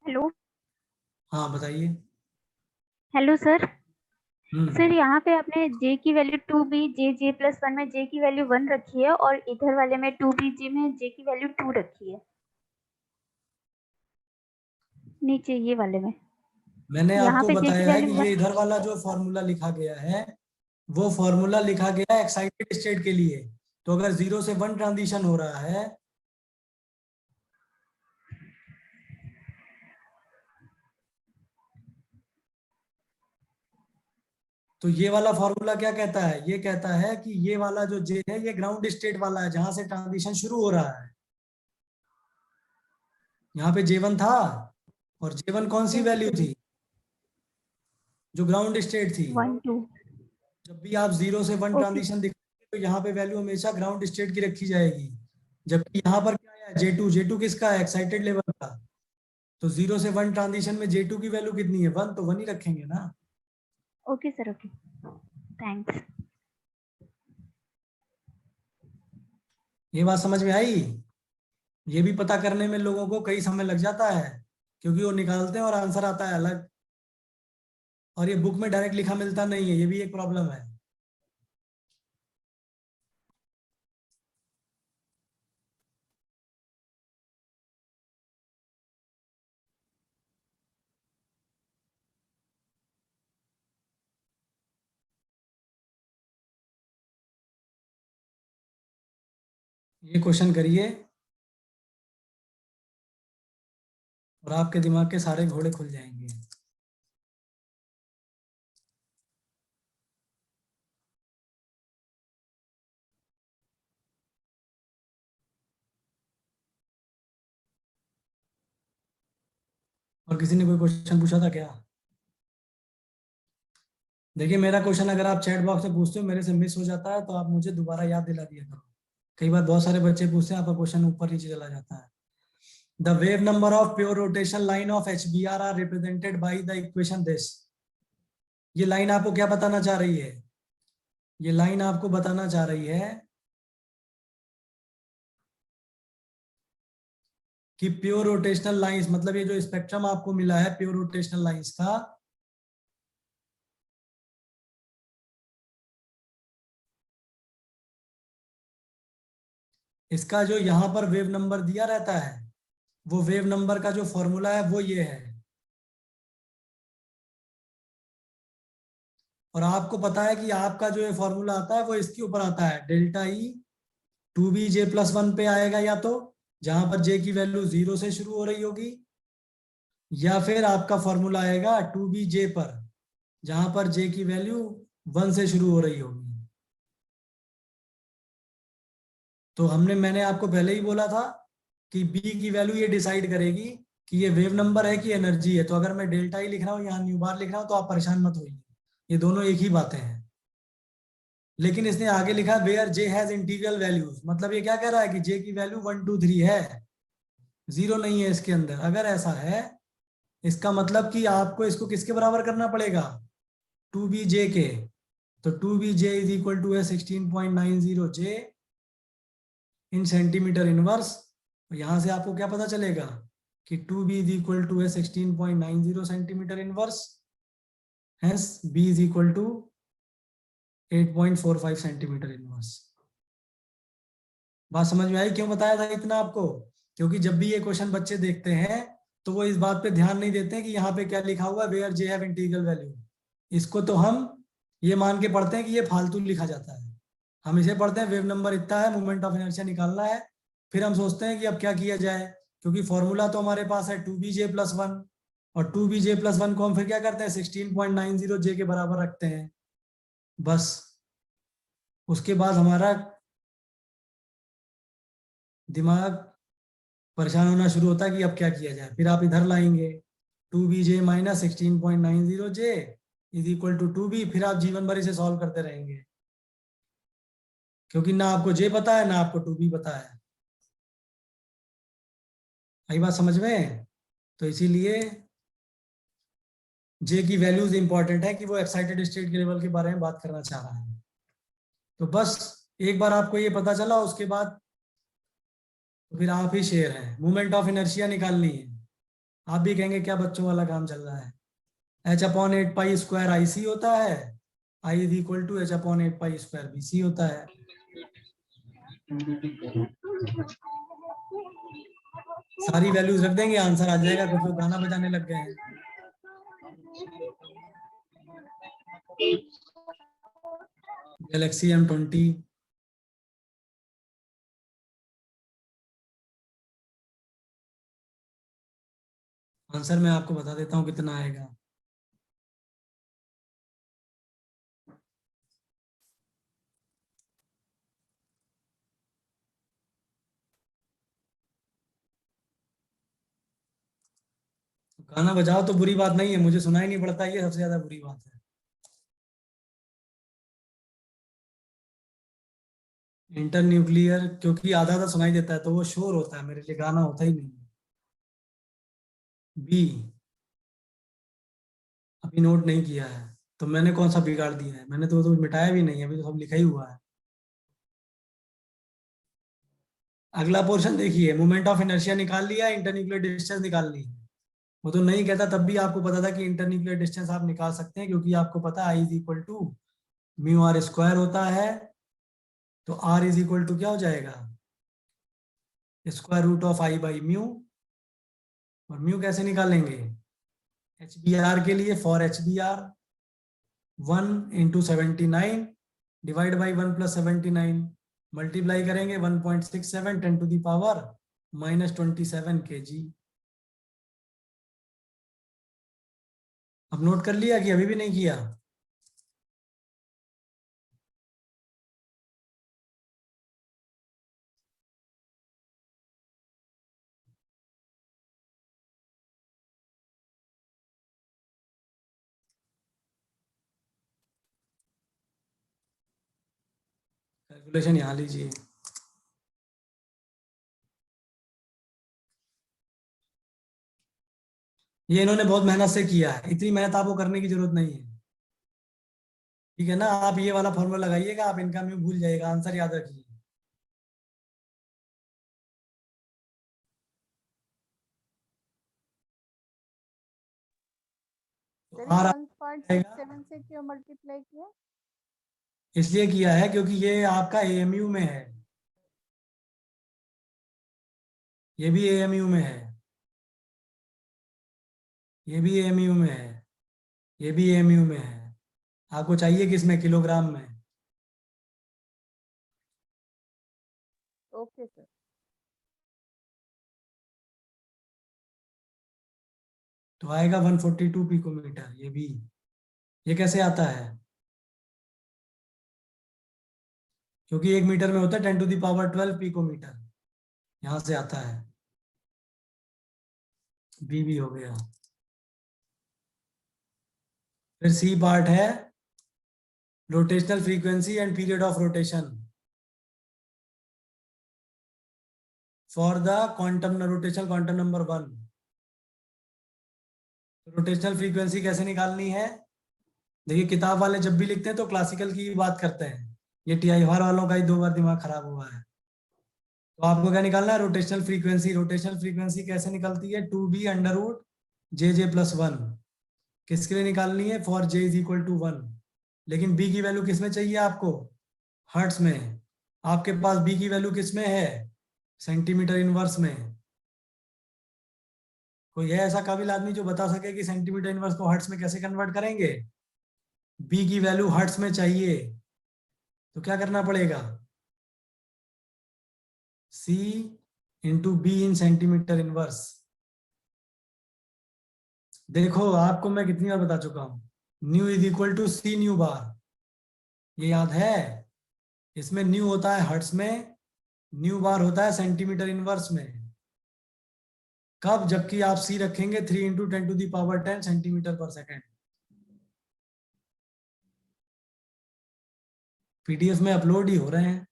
हेलो। हाँ बताइए। Hello sir. हम्म सर यहाँ पे आपने j की वैल्यू 2B J प्लस 1 में j की वैल्यू 1 रखी है और इधर वाले में 2BJ में j की वैल्यू 2 रखी है, नीचे ये वाले में मैंने यहाँ आपको पे j की बताया है कि वैल्यू ये 1। इधर वाला जो फॉर्मूला लिखा गया है वो फॉर्मूला लिखा गया है एक्साइटेड स्टेट के लिए। तो अगर 0 से 1 ट्रांजिशन हो रहा है तो ये वाला फॉर्मूला क्या कहता है, ये कहता है कि ये वाला जो जे है ये ग्राउंड स्टेट वाला है, जहां से ट्रांजिशन शुरू हो रहा है। यहाँ पे J1 था, और J1 कौन सी वैल्यू थी, जो ग्राउंड स्टेट थी। 1 2 जब भी आप 0 से 1 ओके ट्रांजिशन दिखाएंगे तो यहाँ पे वैल्यू हमेशा ग्राउंड स्टेट की रखी जाएगी। जबकि यहाँ पर क्या है, J2 किसका है, एक्साइटेड लेवल का। तो 0 से 1 ट्रांजिशन में J2 की वैल्यू कितनी है, 1, तो 1 ही रखेंगे ना। Okay sir okay thanks. ये बात समझ में आई। ये भी पता करने में लोगों को कई समय लग जाता है, क्योंकि वो निकालते हैं और आंसर आता है अलग, और ये बुक में डायरेक्ट लिखा मिलता नहीं है, ये भी एक प्रॉब्लम है। ये क्वेश्चन करिए और आपके दिमाग के सारे घोड़े खुल जाएंगे। और किसी ने कोई क्वेश्चन पूछा था क्या? देखिए, मेरा क्वेश्चन अगर आप चैट बॉक्स में पूछते हो, मेरे से मिस हो जाता है, तो आप मुझे दोबारा याद दिला दिया करो। कई बार बहुत सारे बच्चे पूछते हैं, आपका क्वेश्चन ऊपर नीचे चला जाता है। The wave number of pure rotation line of HBR are represented by the equation this. ये लाइन आपको क्या बताना चाह रही है, ये लाइन आपको बताना चाह रही है कि प्योर रोटेशनल लाइंस, मतलब ये जो स्पेक्ट्रम आपको मिला है प्योर रोटेशनल लाइंस का, इसका जो यहां पर वेव नंबर दिया रहता है, वो वेव नंबर का जो फॉर्मूला है वो ये है। और आपको पता है कि आपका जो ये फॉर्मूला आता है वो इसके ऊपर आता है, डेल्टा ई 2BJ+1 पे आएगा, या तो जहां पर जे की वैल्यू 0 से शुरू हो रही होगी, या फिर आपका फॉर्मूला आएगा 2BJ पर, जहां पर जे की वैल्यू 1 से शुरू हो रही होगी। तो मैंने आपको पहले ही बोला था कि बी की वैल्यू ये डिसाइड करेगी कि ये वेव नंबर है कि एनर्जी है। तो अगर मैं डेल्टा ही लिख रहा हूँ, यहाँ न्यू बार लिख रहा हूँ, तो आप परेशान मत होइए, ये दोनों एक ही बातें हैं। लेकिन इसने आगे लिखा where J has integral values, मतलब ये क्या कह रहा है कि जे की वैल्यू 1 2 3 है, 0 नहीं है इसके अंदर। अगर ऐसा है, इसका मतलब कि आपको इसको किसके बराबर करना पड़ेगा, 2BJ के। तो 2BJ इज इक्वल टू है 16.90 J इन सेंटीमीटर इनवर्स। यहां से आपको क्या पता चलेगा कि 2B इज इक्वल टू है 16.90 centimetre inverse, hence B is equal to 8.45 centimetre inverse. बात समझ में आई क्यों बताया था इतना आपको? क्योंकि जब भी ये क्वेश्चन बच्चे देखते हैं तो वो इस बात पे ध्यान नहीं देते हैं कि यहाँ पे क्या लिखा हुआ है, where J have integral value. इसको तो हम ये मान के पढ़ते हैं कि ये फालतू लिखा जाता है। हम इसे पढ़ते हैं वेव नंबर इतना है, मोमेंट ऑफ इनर्शिया निकालना है, फिर हम सोचते हैं कि अब क्या किया जाए, क्योंकि फॉर्मूला तो हमारे पास है 2BJ+1, और 2BJ+1 को हम फिर क्या करते हैं 16.90 J के बराबर रखते हैं। बस उसके बाद हमारा दिमाग परेशान होना शुरू होता है कि अब क्या किया जाए। फिर आप इधर लाएंगे 2BJ minus 16.90J is equal to 2B, फिर आप जीवन भर इसे सॉल्व करते रहेंगे, क्योंकि ना आपको J पता है ना आपको 2B पता है। आई बात समझ में? तो इसीलिए J की वैल्यूज इंपॉर्टेंट है कि वो एक्साइटेड स्टेट के लेवल के बारे में बात करना चाह रहा है। तो बस एक बार आपको ये पता चला, उसके बाद तो फिर आप ही शेर हैं, मोमेंट ऑफ इनर्शिया निकालनी है। आप भी कहेंगे क्या बच्चों वाला काम चल रहा है। H/8π² IC होता है, I is equal to H/8π² BC होता है। सारी वैल्यूज रख देंगे, आंसर आ जाएगा। कुछ लोग गाना बजाने लग गए हैं। गैलेक्सी M20, आंसर मैं आपको बता देता हूँ कितना आएगा। गाना बजाओ तो बुरी बात नहीं है, मुझे सुनाई नहीं पड़ता, ये सबसे ज्यादा बुरी बात है। इंटर न्यूक्लियर, क्योंकि आधा आधा सुनाई देता है तो वो शोर होता है, मेरे लिए गाना होता ही नहीं है। बी अभी नोट नहीं किया है, तो मैंने कौन सा बिगाड़ दिया है? मैंने तो मिटाया भी नहीं है, अभी तो सब लिखा ही हुआ है। अगला पोर्शन देखिए, मोमेंट ऑफ इनर्शिया निकाल लिया, इंटरन्यूक्लियर डिस्टेंस निकाल ली। वो तो नहीं कहता, तब भी आपको पता था कि इंटरन्यूक्लियर डिस्टेंस आप निकाल सकते हैं, क्योंकि आपको पता है I is equal to mu R square होता है। तो आर इज इक्वल टू क्या हो जाएगा? Square root of I by mu. और म्यू कैसे निकालेंगे? एच बी आर के लिए, for H B R 1 × 79 divide by 1 + 79, multiply करेंगे 1.67 10⁻⁻27 kg। अब नोट कर लिया कि अभी भी नहीं किया? कैलकुलेशन यहाँ लीजिए। ये इन्होंने बहुत मेहनत से किया है, इतनी मेहनत आपको करने की जरूरत नहीं है। ठीक है ना, आप ये वाला फॉर्मूला लगाइएगा, आप इनका म्यू भूल जाइएगा, आंसर याद रखिए। तो सर ये आर 1.67 से क्यों मल्टीप्लाई किया? इसलिए किया है क्योंकि ये आपका एएमयू में है, ये भी एएमयू में है, ये भी एएमयू में है, ये भी एएमयू में है। आपको चाहिए किस में? किलोग्राम में। Okay sir. तो आएगा 142 पिकोमीटर। ये भी, ये कैसे आता है? क्योंकि 1 मीटर में होता है 10⁻12 पिकोमीटर, यहां से आता है। बी भी हो गया। फिर सी पार्ट है rotational frequency and period of rotation for the quantum rotation quantum number 1। Rotational frequency कैसे निकालनी है? देखिए, किताब वाले जब भी लिखते हैं तो क्लासिकल की बात करते हैं, ये TI वालों का ही 2 बार दिमाग खराब हुआ है। तो आपको क्या निकालना है? Rotational frequency. रोटेशनल फ्रीक्वेंसी कैसे निकलती है? 2b√JJ+1। किसके लिए निकालनी है? For j is equal to 1। लेकिन b की वैल्यू किस में चाहिए आपको? हर्ट्स में। आपके पास b की वैल्यू किस में है? सेंटीमीटर इनवर्स में। कोई है ऐसा काबिल आदमी जो बता सके कि सेंटीमीटर इनवर्स को हर्ट्स में कैसे कन्वर्ट करेंगे? b की वैल्यू हर्ट्स में चाहिए, तो क्या करना पड़ेगा? c into b in centimetre inverse. देखो, आपको मैं कितनी बार बता चुका हूं, nu is equal to C nu bar, ये याद है? इसमें न्यू होता है हर्ट्स में, न्यू बार होता है सेंटीमीटर इनवर्स में। कब? जबकि आप सी रखेंगे 3 × 10⁻10 सेंटीमीटर पर सेकेंड। PDF में अपलोड ही हो रहे हैं,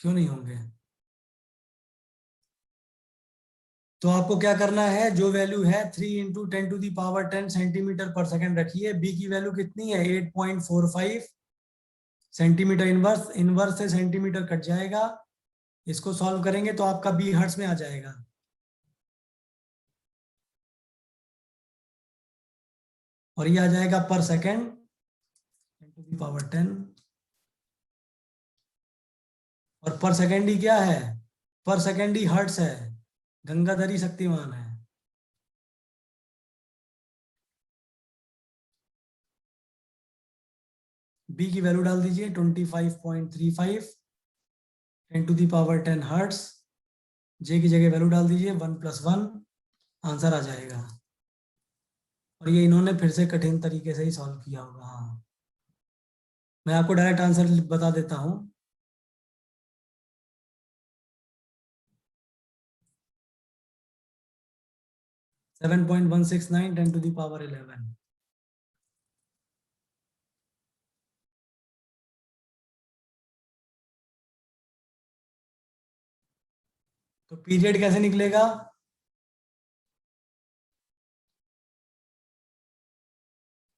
क्यों नहीं होंगे? तो आपको क्या करना है? जो वैल्यू है 3 × 10⁻10 सेंटीमीटर पर सेकेंड रखिए। बी की वैल्यू कितनी है? 8.45 सेंटीमीटर इनवर्स। इनवर्स से सेंटीमीटर कट जाएगा, इसको सॉल्व करेंगे तो आपका बी हर्ट्स में आ जाएगा। और ये आ जाएगा पर सेकेंड 10⁻10। और पर सेकेंड ही क्या है? पर सेकेंड ही हर्ट्स है, गंगाधरी शक्तिमान है। बी की वैल्यू डाल दीजिए 25.35 10⁻10 हर्ट्स। जे की जगह वैल्यू डाल दीजिए 1+1, आंसर आ जाएगा। और ये इन्होंने फिर से कठिन तरीके से ही सॉल्व किया होगा। हाँ, मैं आपको डायरेक्ट आंसर बता देता हूँ। 7.169 10 to the power 11। तो पीरियड कैसे निकलेगा?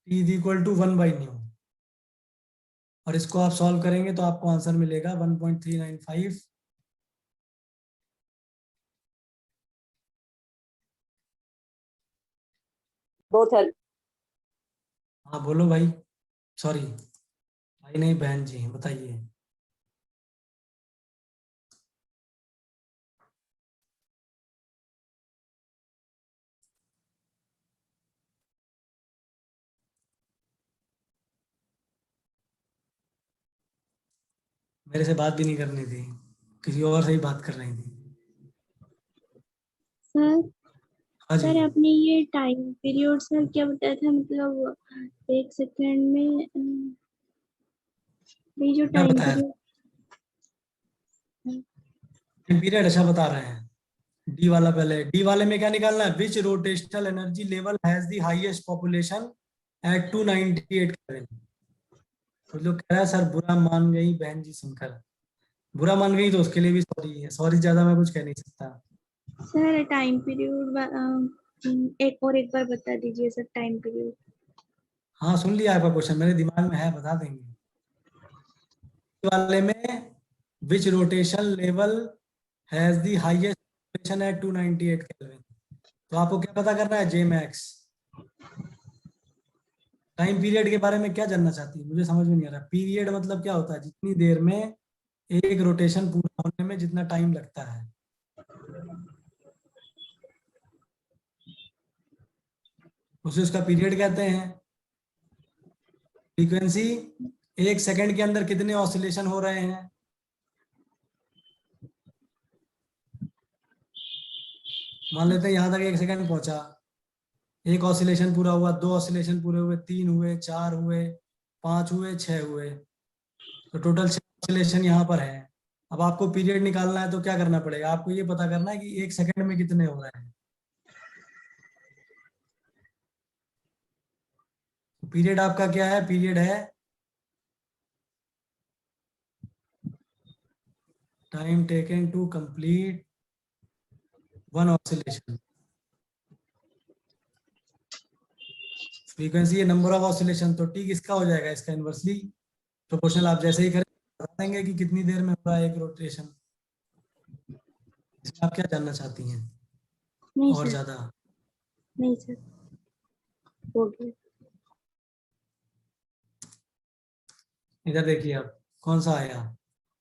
T इज इक्वल टू 1/न्यू, और इसको आप सॉल्व करेंगे तो आपको आंसर मिलेगा 1.395। Both help. हाँ बोलो भाई, सॉरी भाई नहीं बहन जी, बताइए। मेरे से बात भी नहीं करनी थी, किसी और से ही बात कर रही थी। सर हाँ जी, सर आपने ये टाइम पीरियड सर क्या बताया था, मतलब 1 सेकेंड में ये जो क्या टाइम बताया? पीरियड। टाइम पीरियड अच्छा बता रहे हैं। डी वाला पहले, डी वाले में क्या निकालना है? Which rotational energy level has the highest population at 298 kelvin. तो जो कह रहा है सर बुरा मान गई बहन जी सुनकर, बुरा मान गई तो उसके लिए भी सॉरी है, सॉरी ज्यादा मैं कुछ कह नहीं सकता। सर टाइम पीरियड एक बार बता दीजिए सर टाइम पीरियड। हाँ सुन लिया आपका क्वेश्चन, मेरे दिमाग में है, बता देंगे। वाले में which rotation level has the highest population at 298 kelvin, तो आपको क्या पता करना है? J max. टाइम पीरियड के बारे में क्या जानना चाहती है? मुझे समझ में नहीं आ रहा। पीरियड मतलब क्या होता है? जितनी देर में एक रोटेशन पूरा होने में जितना टाइम लगता है, उसे उसका पीरियड कहते हैं। फ्रीक्वेंसी, 1 सेकंड के अंदर कितने ऑसिलेशन हो रहे हैं। मान लेते हैं यहाँ तक 1 सेकंड पहुंचा, एक ऑसिलेशन पूरा हुआ, 2 ऑसिलेशन पूरे हुए, 3 हुए, 4 हुए, 5 हुए, 6 हुए, तो टोटल 6 ऑसिलेशन यहाँ पर है। अब आपको पीरियड निकालना है तो क्या करना पड़ेगा? आपको ये पता करना है कि 1 सेकंड में कितने हो रहे हैं। पीरियड आपका क्या है? पीरियड है time taken to complete one oscillation. Frequency है नंबर ऑफ ऑसिलेशन, तो टी किसका हो जाएगा? इसका इनवर्सली प्रोपोर्शनल। आप जैसे ही करें बता देंगे कि कितनी देर में हो रहा है एक रोटेशन। इसमें आप क्या जानना चाहती हैं नहीं और सर, ज्यादा? नहीं सर, हो गया। इधर देखिए आप, कौन सा आया?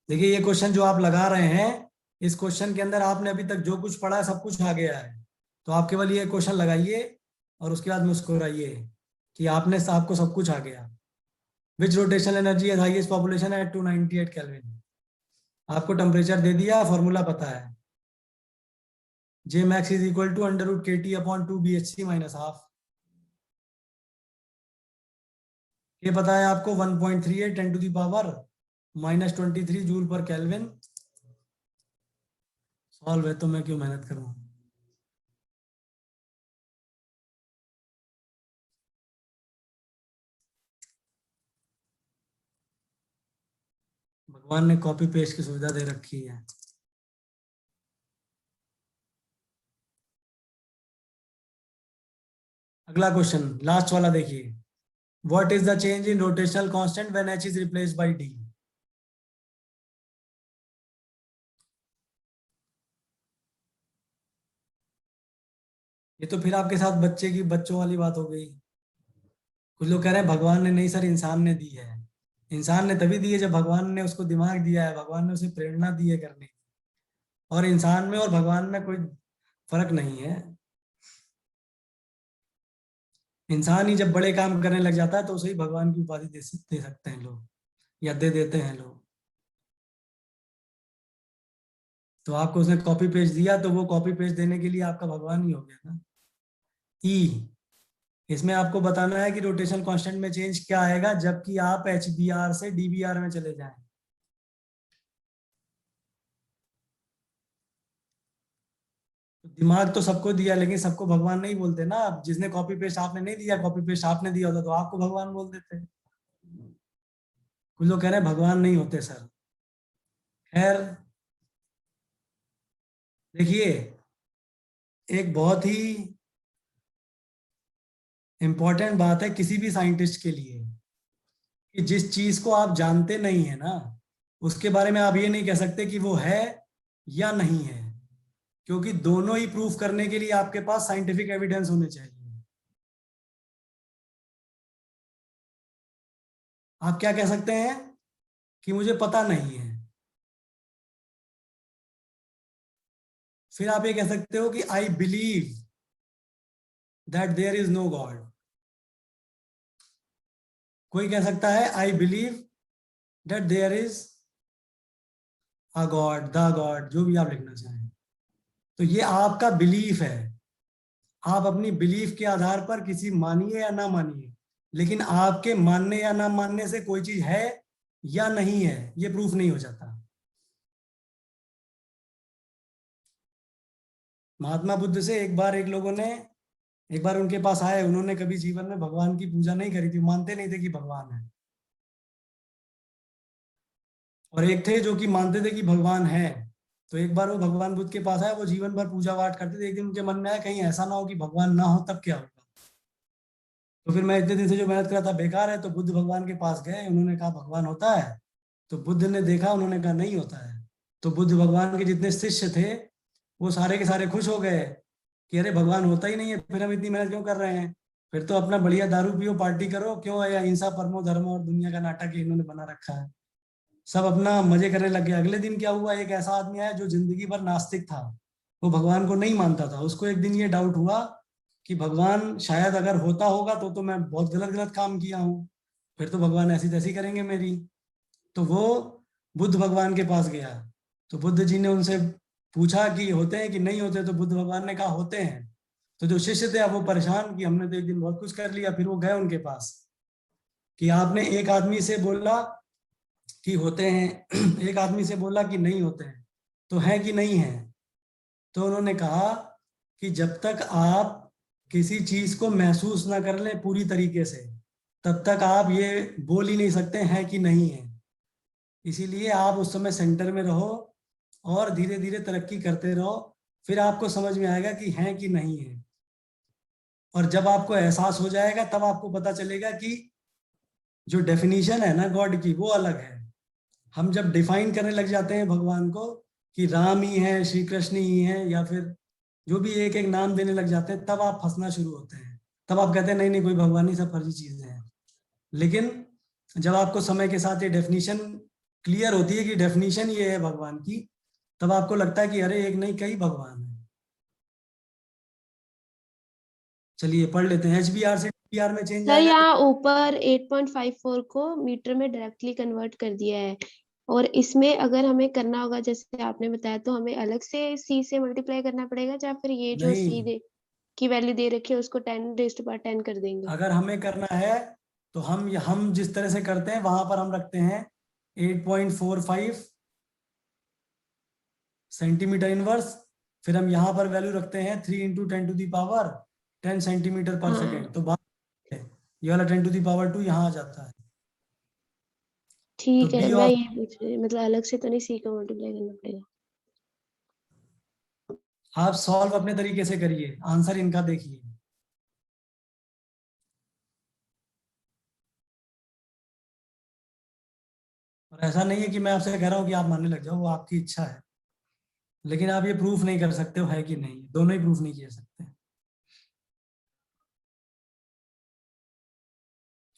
देखिए ये क्वेश्चन जो आप लगा रहे हैं, इस क्वेश्चन के अंदर आपने अभी तक जो कुछ पढ़ा है सब कुछ आ गया है। तो आप केवल ये क्वेश्चन लगाइए और उसके बाद मुस्कुराइए कि आपको सब कुछ आ गया। विच रोटेशनल एनर्जी है हाईएस्ट पॉपुलेशन एट 298 केल्विन। आपको टेम्परेचर दे दिया, फॉर्मूला पता है। J max is equal to under root K T upon 2 BHC minus half. ये पता है आपको 1.38 10 to the power -23 joule per kelvin. Solve है तो मैं क्यों मेहनत करूं। भगवान ने कॉपी पेस्ट की सुविधा दे रखी है। अगला क्वेश्चन, लास्ट वाला देखिए। What is the change in rotational constant when h is replaced by d। ये तो फिर आपके साथ बच्चों वाली बात हो गई। कुछ लोग कह रहे हैं भगवान ने नहीं सर, इंसान ने दी है। इंसान ने तभी दी है जब भगवान ने उसको दिमाग दिया है, भगवान ने उसे प्रेरणा दी है करने की। और इंसान में और भगवान में कोई फर्क नहीं है। इंसान ही जब बड़े काम करने लग जाता है तो उसे ही भगवान की उपाधि दे सकते हैं लोग, या दे देते हैं लोग। तो आपको उसने कॉपी पेज दिया तो वो कॉपी पेज देने के लिए आपका भगवान ही हो गया ना। ई, इसमें आपको बताना है कि रोटेशन कांस्टेंट में चेंज क्या आएगा जबकि आप HBr से DBr में चले जाएं। तो दिमाग तो सबको दिया, लेकिन सबको भगवान नहीं बोलते ना। अब जिसने कॉपी पेस्ट आपने नहीं दिया, कॉपी पेस्ट आपने दिया होता तो आपको भगवान बोल देते। कुछ लोग कह रहे हैं भगवान नहीं होते सर। खैर देखिए, एक बहुत ही इंपॉर्टेंट बात है किसी भी साइंटिस्ट के लिए कि जिस चीज को आप जानते नहीं है ना, उसके बारे में आप ये नहीं कह सकते कि वो है या नहीं है, क्योंकि दोनों ही प्रूफ करने के लिए आपके पास साइंटिफिक एविडेंस होने चाहिए। आप क्या कह सकते हैं कि मुझे पता नहीं है, फिर आप ये कह सकते हो कि I believe that there is no God. कोई कह सकता है I believe that there is a God, the God, जो भी आप लिखना चाहें। तो ये आपका बिलीफ है, आप अपनी बिलीफ के आधार पर किसी मानिए या ना मानिए, लेकिन आपके मानने या ना मानने से कोई चीज है या नहीं है ये प्रूफ नहीं हो जाता। महात्मा बुद्ध से एक बार उनके पास आए, उन्होंने कभी जीवन में भगवान की पूजा नहीं करी थी, मानते नहीं थे कि भगवान है। और एक थे जो कि मानते थे कि भगवान है। तो एक बार वो भगवान बुद्ध के पास आए, वो जीवन भर पूजा पाठ करते थे। एक दिन उनके मन में आया कहीं ऐसा ना हो कि भगवान ना हो तब क्या होगा, तो फिर मैं इतने दिन से जो मेहनत कर रहा था बेकार है। तो बुद्ध भगवान के पास गए, उन्होंने कहा भगवान होता है? तो बुद्ध ने देखा, उन्होंने कहा नहीं होता है। तो बुद्ध भगवान के जितने शिष्य थे वो सारे के सारे खुश हो गए कि अरे भगवान होता ही नहीं है, फिर हम इतनी मेहनत क्यों कर रहे हैं, फिर तो अपना बढ़िया दारू पियो, पार्टी करो, क्यों है अहिंसा परमो धर्म और दुनिया का नाटक इन्होंने बना रखा है। सब अपना मजे करने लग गए। अगले दिन क्या हुआ, एक ऐसा आदमी आया जो जिंदगी भर नास्तिक था, वो भगवान को नहीं मानता था। उसको एक दिन ये डाउट हुआ कि भगवान शायद अगर होता होगा तो मैं बहुत गलत गलत काम किया हूँ, फिर तो भगवान ऐसी तैसी करेंगे मेरी। तो वो बुद्ध भगवान के पास गया। तो बुद्ध जी ने उनसे पूछा कि होते हैं कि नहीं होते, तो बुद्ध भगवान ने कहा होते हैं। तो जो शिष्य थे अब वो परेशान कि हमने तो एक दिन बहुत कुछ कर लिया। फिर वो गए उनके पास कि आपने एक आदमी से बोला कि होते हैं एक आदमी से बोला कि नहीं होते हैं, तो है कि नहीं है? तो उन्होंने कहा कि जब तक आप किसी चीज को महसूस ना कर ले पूरी तरीके से, तब तक आप ये बोल ही नहीं सकते हैं कि नहीं है। इसीलिए आप उस समय सेंटर में रहो और धीरे धीरे तरक्की करते रहो, फिर आपको समझ में आएगा कि है कि नहीं है। और जब आपको एहसास हो जाएगा तब आपको पता चलेगा कि जो डेफिनेशन है ना गॉड की वो अलग है। हम जब डिफाइन करने लग जाते हैं भगवान को कि राम ही है, श्री कृष्ण ही है, या फिर जो भी एक एक नाम देने लग जाते हैं, तब आप फंसना शुरू होते हैं। तब आप कहते हैं नहीं नहीं कोई भगवान नहीं, सब फर्जी चीजें हैं। लेकिन जब आपको समय के साथ ये डेफिनेशन क्लियर होती है कि डेफिनेशन ये है भगवान की, तब आपको लगता है कि अरे एक नहीं कई भगवान है। चलिए पढ़ लेते हैं। HBR से TBR में चेंज सर आएगा। यहाँ ऊपर 8.54 को मीटर में डायरेक्टली कन्वर्ट कर दिया है, और इसमें अगर हमें करना होगा जैसे आपने बताया तो हमें अलग से c से मल्टीप्लाई करना पड़ेगा, या फिर ये जो नहीं, c की वैल्यू दे रखी है उसको 10⁻10 कर देंगे? अगर हमें करना है तो हम जिस तरह से करते हैं वहां पर हम रखते हैं 8.45 सेंटीमीटर इनवर्स। फिर हम यहाँ पर वैल्यू रखते हैं 3 × 10⁻10 सेंटीमीटर पर हाँ सेकेंड। तो बात है ये वाला 10⁻2 यहाँ आ जाता है। तो ठीक है, बी मैं ऑफ ये पूछ रही मतलब अलग से तो नहीं c का मल्टीप्लाई करना पड़ेगा? आप सॉल्व अपने तरीके से करिए, आंसर इनका देखिए। और ऐसा नहीं है कि मैं आपसे कह रहा हूँ कि आप मानने लग जाओ, वो आपकी इच्छा है, लेकिन आप ये प्रूफ नहीं कर सकते हो है कि नहीं, दोनों ही प्रूफ नहीं किए सकते।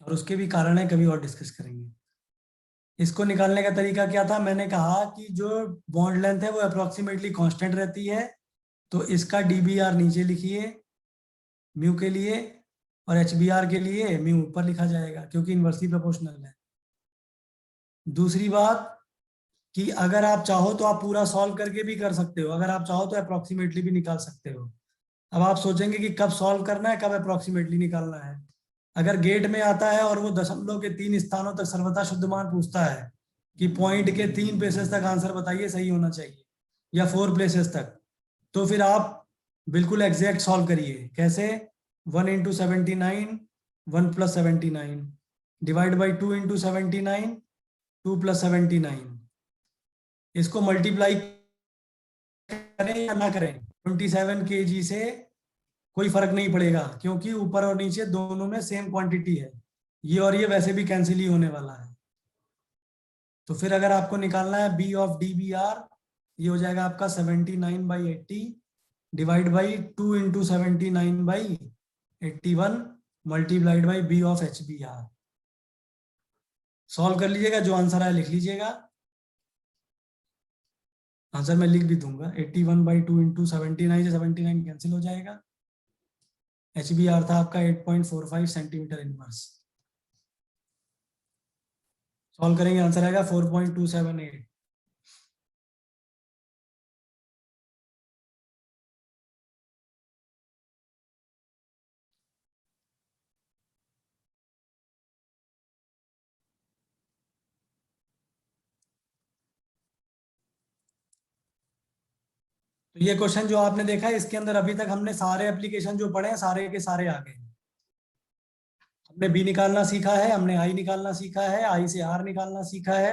और उसके भी कारण है, कभी और डिस्कस करेंगे। इसको निकालने का तरीका क्या था, मैंने कहा कि जो बॉन्ड लेंथ है वो अप्रोक्सीमेटली कांस्टेंट रहती है, तो इसका DBR नीचे लिखिए म्यू के लिए, और HBR के लिए म्यू ऊपर लिखा जाएगा क्योंकि इनवर्सली प्रोपोर्शनल है। दूसरी बात कि अगर आप चाहो तो आप पूरा सॉल्व करके भी कर सकते हो, अगर आप चाहो तो अप्रोक्सीमेटली भी निकाल सकते हो। अब आप सोचेंगे कि कब सॉल्व करना है, कब अप्रोक्सीमेटली निकालना है। अगर गेट में आता है और वो दशमलव के 3 स्थानों तक सर्वथा शुद्ध मान पूछता है कि पॉइंट के 3 प्लेसेस तक आंसर बताइए सही होना चाहिए, या 4 प्लेसेस तक, तो फिर आप बिल्कुल एग्जैक्ट सॉल्व करिए। कैसे? 1 into 79, 1 plus 79, divide by 2 into 79, 2 plus 79। इसको मल्टीप्लाई करें या ना करें 27 kg से कोई फर्क नहीं पड़ेगा, क्योंकि ऊपर और नीचे दोनों में सेम क्वांटिटी है। ये और ये वैसे भी कैंसिल ही होने वाला है। तो फिर अगर आपको निकालना है B of D B R, ये हो जाएगा आपका 79/80 divide by 2 into 79/81 multiplied by B of H B R. Solve कर लीजिएगा, जो आंसर आया लिख लीजिएगा। आंसर मैं लिख भी दूंगा, 81/2 इंटू 79 से 79 कैंसिल हो जाएगा। एच बी आर था आपका 8.45 सेंटीमीटर इनवर्स। सॉल्व करेंगे, आंसर आएगा 4.278। तो ये क्वेश्चन जो आपने देखा है, इसके अंदर अभी तक हमने सारे एप्लीकेशन जो पढ़े हैं सारे के सारे आ गए। हमने बी निकालना सीखा है, हमने आई निकालना सीखा है, आई से आर निकालना सीखा है,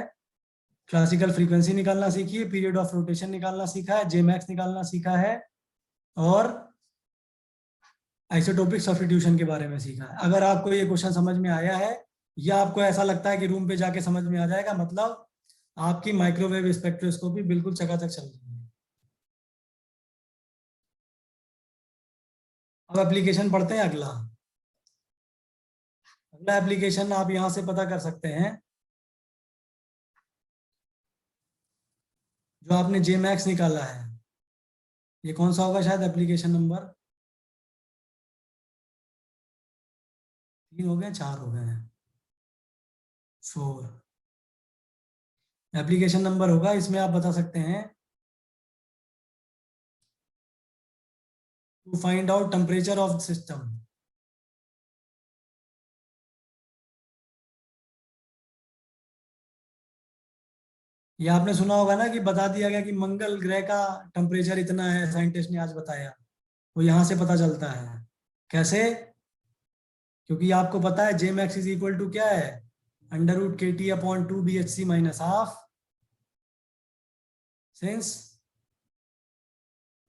क्लासिकल फ्रीक्वेंसी निकालना सीखी है, पीरियड ऑफ रोटेशन निकालना सीखा है, जे मैक्स निकालना सीखा है, और आइसोटोपिक सब्स्टिट्यूशन के बारे में सीखा है। अगर आपको ये क्वेश्चन समझ में आया है या आपको ऐसा लगता है कि रूम पे जाके समझ में आ जाएगा, मतलब आपकी माइक्रोवेव स्पेक्ट्रोस्कोपी बिल्कुल चकाचक चल रही है। अब एप्लीकेशन पढ़ते हैं अगला। अगला एप्लीकेशन आप यहां से पता कर सकते हैं, जो आपने जे मैक्स निकाला है, ये कौन सा होगा? शायद एप्लीकेशन नंबर 3 हो गए, 4 हो गए हैं, 4 एप्लीकेशन नंबर होगा। इसमें आप बता सकते हैं to find out temperature of system. ये आपने सुना होगा ना कि बता दिया गया कि मंगल ग्रह का टेम्परेचर इतना है, साइंटिस्ट ने आज बताया। वो यहां से पता चलता है। कैसे? क्योंकि आपको पता है J max is equal to क्या है, √KT/2 BHC minus half, since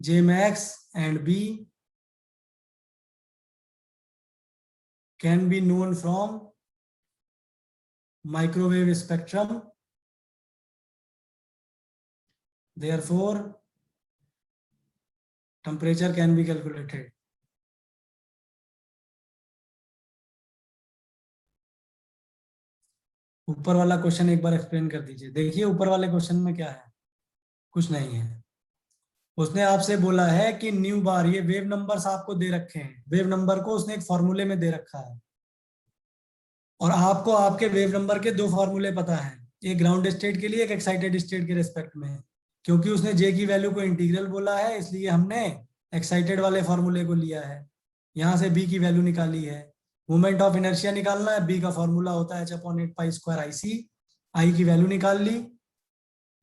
J max and B can be known from microwave spectrum, therefore temperature can be calculated. ऊपर वाला क्वेश्चन एक बार एक्सप्लेन कर दीजिए। देखिए ऊपर वाले क्वेश्चन में क्या है, कुछ नहीं है। उसने आपसे बोला है कि न्यू बार, ये वेव नंबर्स आपको दे रखे हैं, वेव नंबर को उसने एक फॉर्मूले में दे रखा है, और आपको आपके वेव नंबर के 2 फॉर्मूले पता है, एक ग्राउंड स्टेट के लिए, एक एक्साइटेड स्टेट के रेस्पेक्ट में। क्योंकि उसने जे की वैल्यू को इंटीग्रल बोला है, इसलिए हमने एक्साइटेड वाले फॉर्मूले को लिया है। यहाँ से बी की वैल्यू निकाली है। मोमेंट ऑफ इनर्शिया निकालना है, बी का फॉर्मूला होता है h/8π²IC। आई की वैल्यू निकाल ली।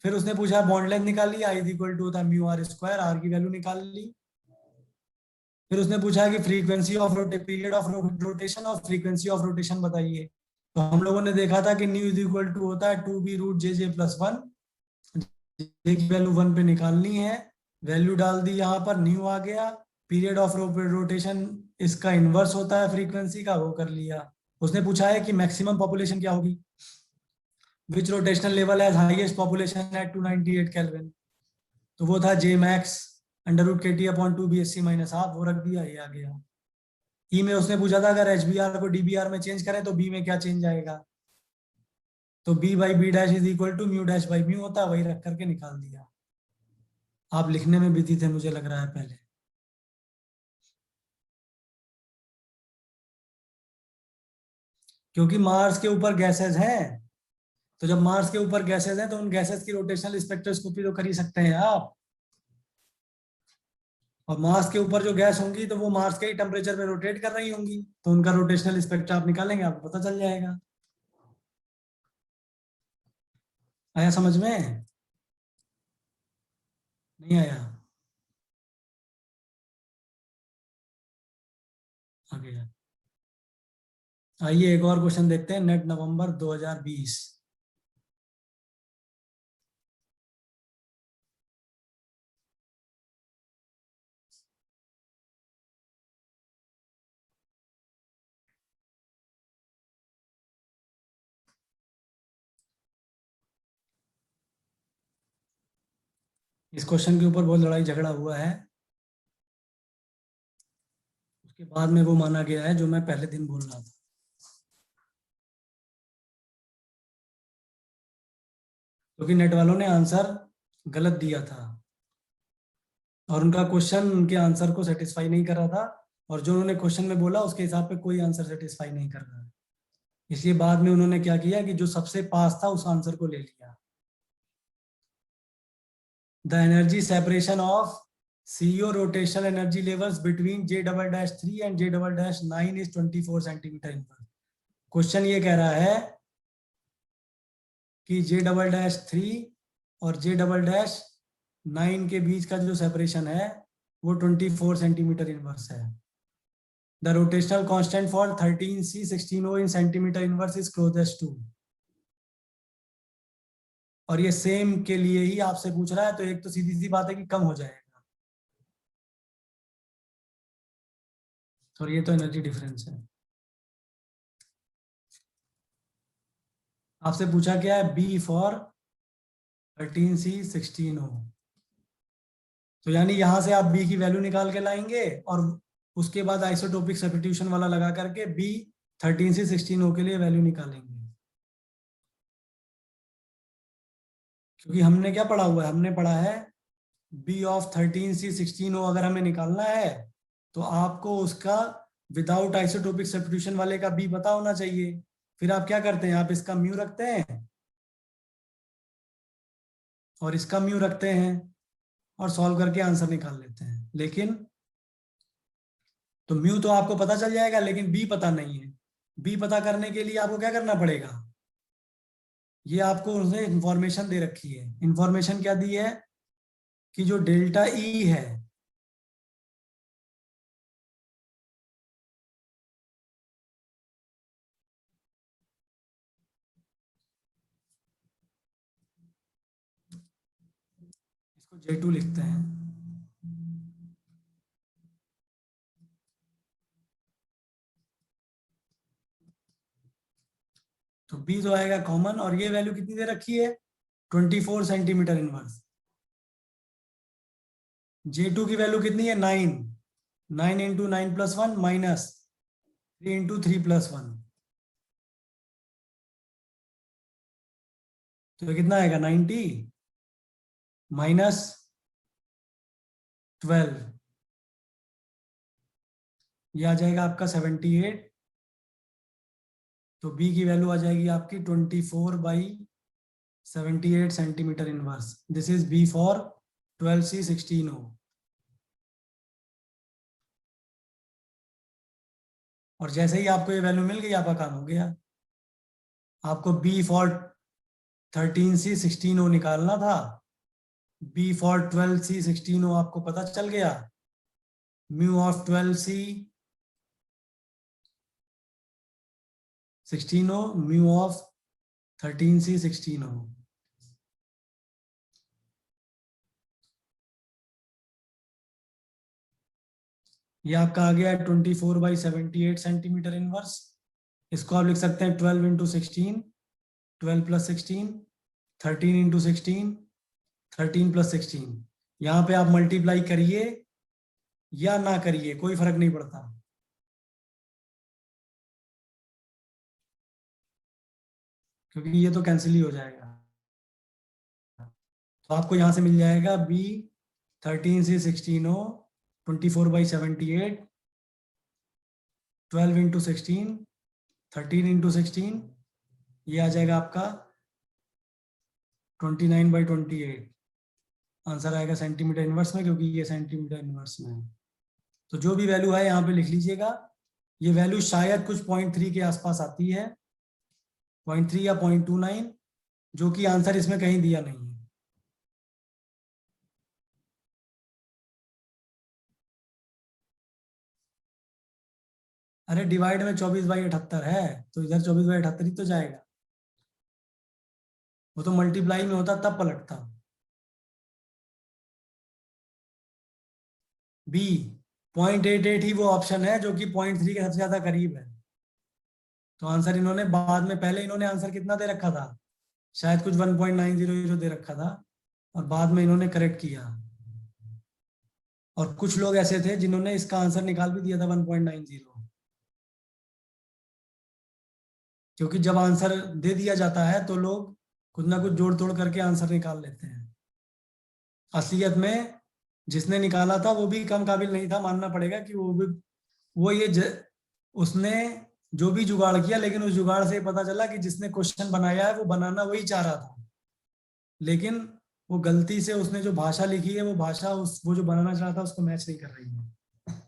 फिर उसने पूछा बॉन्ड लेंथ निकाल ली, आई इक्वल टू होता है μr², आर की वैल्यू निकाल ली। फिर उसने पूछा कि frequency of period of rotation और फ्रीक्वेंसी ऑफ रोटेशन बताइए। तो हम लोगों ने देखा था कि न्यू इज इक्वल टू होता है 2b√jj+1। जे की वैल्यू 1 पे निकालनी है, वैल्यू डाल दी, यहाँ पर न्यू आ गया। पीरियड ऑफ रोटेशन इसका इनवर्स होता है फ्रीक्वेंसी का, वो कर लिया। उसने पूछा है कि मैक्सिमम पॉपुलेशन क्या होगी, which rotational level has highest population at 298 kelvin. तो वो था J max √KT/2 BHC minus half, वो रख दिया, ये आ गया। ई में उसने पूछा था अगर HBR को DBR में चेंज करें तो बी में क्या चेंज आएगा, तो B/B' इज इक्वल टू μ'/μ होता है, वही रख करके निकाल दिया। आप लिखने में बिजी थे मुझे लग रहा है पहले। क्योंकि मार्स के ऊपर गैसेस हैं, तो जब मार्स के ऊपर गैसेस हैं तो उन गैसेस की रोटेशनल स्पेक्ट्रोस्कोपी तो कर ही सकते हैं आप। और मार्स के ऊपर जो गैस होंगी तो वो मार्स के ही टेम्परेचर पे रोटेट कर रही होंगी, तो उनका रोटेशनल स्पेक्ट्रा आप निकालेंगे, आपको पता चल जाएगा। आया समझ में? नहीं आया? आ गया। आइए एक और क्वेश्चन देखते हैं, नेट नवंबर 2020। इस क्वेश्चन के ऊपर बहुत लड़ाई झगड़ा हुआ है, उसके बाद में वो माना गया है जो मैं पहले दिन बोल रहा था। क्योंकि नेट वालों ने आंसर गलत दिया था और उनका क्वेश्चन उनके आंसर को सेटिस्फाई नहीं कर रहा था, और जो उन्होंने क्वेश्चन में बोला उसके हिसाब पे कोई आंसर सेटिस्फाई नहीं कर रहा है। इसलिए बाद में उन्होंने क्या किया कि जो सबसे पास था उस आंसर को ले लिया। The energy separation of CEO rotational energy levels between J'3 and J'9 is 24 centimetre inverse. Question ये कह रहा है कि J'3 और J'9 के बीच का जो सेपरेशन है वो 24 सेंटीमीटर इनवर्स है। The rotational constant for 13C 16O in centimetre inverse is closest to. और ये सेम के लिए ही आपसे पूछ रहा है, तो एक तो सीधी सी बात है कि कम हो जाएगा, और ये तो एनर्जी डिफरेंस है। आपसे पूछा क्या है, B फॉर 13C 16O। तो यानी यहां से आप B की वैल्यू निकाल के लाएंगे और उसके बाद आइसोटोपिक सब्स्टिट्यूशन वाला लगा करके B 13C 16O के लिए वैल्यू निकालेंगे। क्योंकि हमने क्या पढ़ा हुआ है, हमने पढ़ा है B ऑफ 13C 16O अगर हमें निकालना है तो आपको उसका विदाउट आइसोटोपिक सब्स्टिट्यूशन वाले का B पता होना चाहिए। फिर आप क्या करते हैं, आप इसका म्यू रखते हैं और इसका म्यू रखते हैं और सॉल्व करके आंसर निकाल लेते हैं। लेकिन तो म्यू तो आपको पता चल जाएगा, लेकिन B पता नहीं है। B पता करने के लिए आपको क्या करना पड़ेगा, ये आपको उसने इंफॉर्मेशन दे रखी है। इंफॉर्मेशन क्या दी है कि जो डेल्टा E है इसको J2 लिखते हैं। तो B तो आएगा कॉमन, और ये वैल्यू कितनी दे रखी है, 24 सेंटीमीटर इनवर्स। J2 की वैल्यू कितनी है, 9। 9 into 9 plus 1 minus 3 into 3 plus 1, तो ये कितना आएगा, 90 माइनस 12, ये आ जाएगा आपका 78। तो B की वैल्यू आ जाएगी आपकी 24/78 centimetre inverse. This is B for 12C 16O। और जैसे ही आपको ये वैल्यू मिल गई आपका काम हो गया। आपको B फॉर 13C 16O निकालना था, B फॉर 12C 16O आपको पता चल गया। Mu of 12C 16O mu of 13C 16O। ये आपका आ गया 24/78 सेंटीमीटर इनवर्स। इसको आप लिख सकते हैं 12 इंटू 16, 12 प्लस 16, 13 इंटू 16, 13 प्लस 16। यहाँ पे आप मल्टीप्लाई करिए या ना करिए, कोई फर्क नहीं पड़ता, क्योंकि ये तो कैंसिल ही हो जाएगा। तो आपको यहाँ से मिल जाएगा B 13C 16O 24/78, 12 into 16, 13 into 16, ये आ जाएगा आपका 29/28। आंसर आएगा सेंटीमीटर इनवर्स में, क्योंकि ये सेंटीमीटर इनवर्स में है। तो जो भी वैल्यू है यहाँ पे लिख लीजिएगा। ये वैल्यू शायद कुछ 0.3 के आसपास आती है, 0.3 या 0.29, जो कि आंसर इसमें कहीं दिया नहीं है। अरे डिवाइड में 24/78 है, तो इधर 24/78 ही तो जाएगा। वो तो मल्टीप्लाई में होता तब पलटता। बी 0.88 ही वो ऑप्शन है जो कि 0.3 के सबसे ज्यादा करीब है। तो आंसर इन्होंने बाद में, पहले इन्होंने आंसर कितना दे रखा था, शायद कुछ 1.900 दे रखा था, और बाद में इन्होंने करेक्ट किया। और कुछ लोग ऐसे थे जिन्होंने इसका आंसर निकाल भी दिया था 1.90, क्योंकि जब आंसर दे दिया जाता है तो लोग कुछ ना कुछ जोड़ तोड़ करके आंसर निकाल लेते हैं। असलियत में जिसने निकाला था वो भी कम काबिल नहीं था, मानना पड़ेगा कि उसने जो भी जुगाड़ किया, लेकिन उस जुगाड़ से पता चला कि जिसने क्वेश्चन बनाया है वो बनाना वही चाह रहा था, लेकिन वो गलती से उसने जो भाषा लिखी है वो भाषा वो जो बनाना चाह रहा था उसको मैच नहीं कर रही है।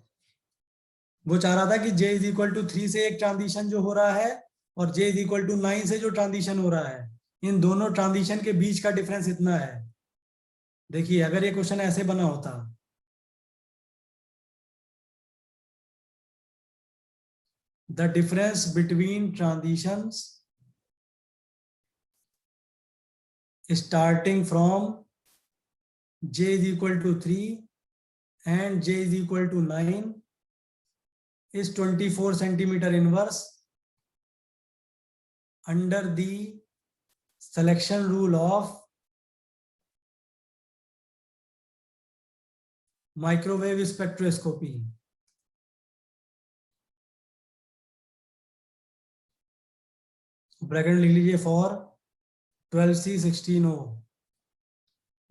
वो चाह रहा था कि j इज इक्वल टू 3 से एक ट्रांजिशन जो हो रहा है और j इज इक्वल टू 9 से जो ट्रांजिशन हो रहा है, इन दोनों ट्रांजिशन के बीच का डिफरेंस इतना है। देखिए अगर ये क्वेश्चन ऐसे बना होता, the difference between transitions starting from j is equal to 3 and j is equal to 9 is 24 centimeter inverse under the selection rule of microwave spectroscopy। Bracket लिख लीजिए for 12C16O,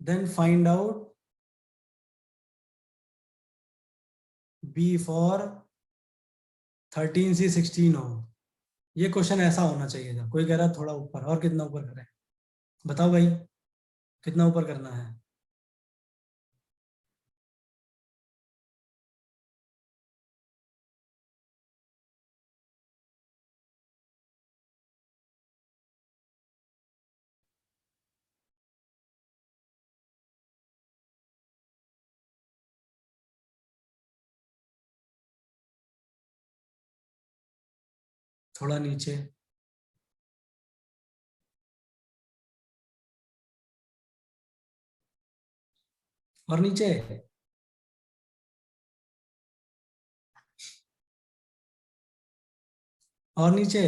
then find out B for 13C16O। ये question ऐसा होना चाहिए था। कोई कह रहा है थोड़ा ऊपर, और कितना ऊपर करें बताओ भाई, कितना ऊपर करना है? थोड़ा नीचे, और नीचे, और नीचे।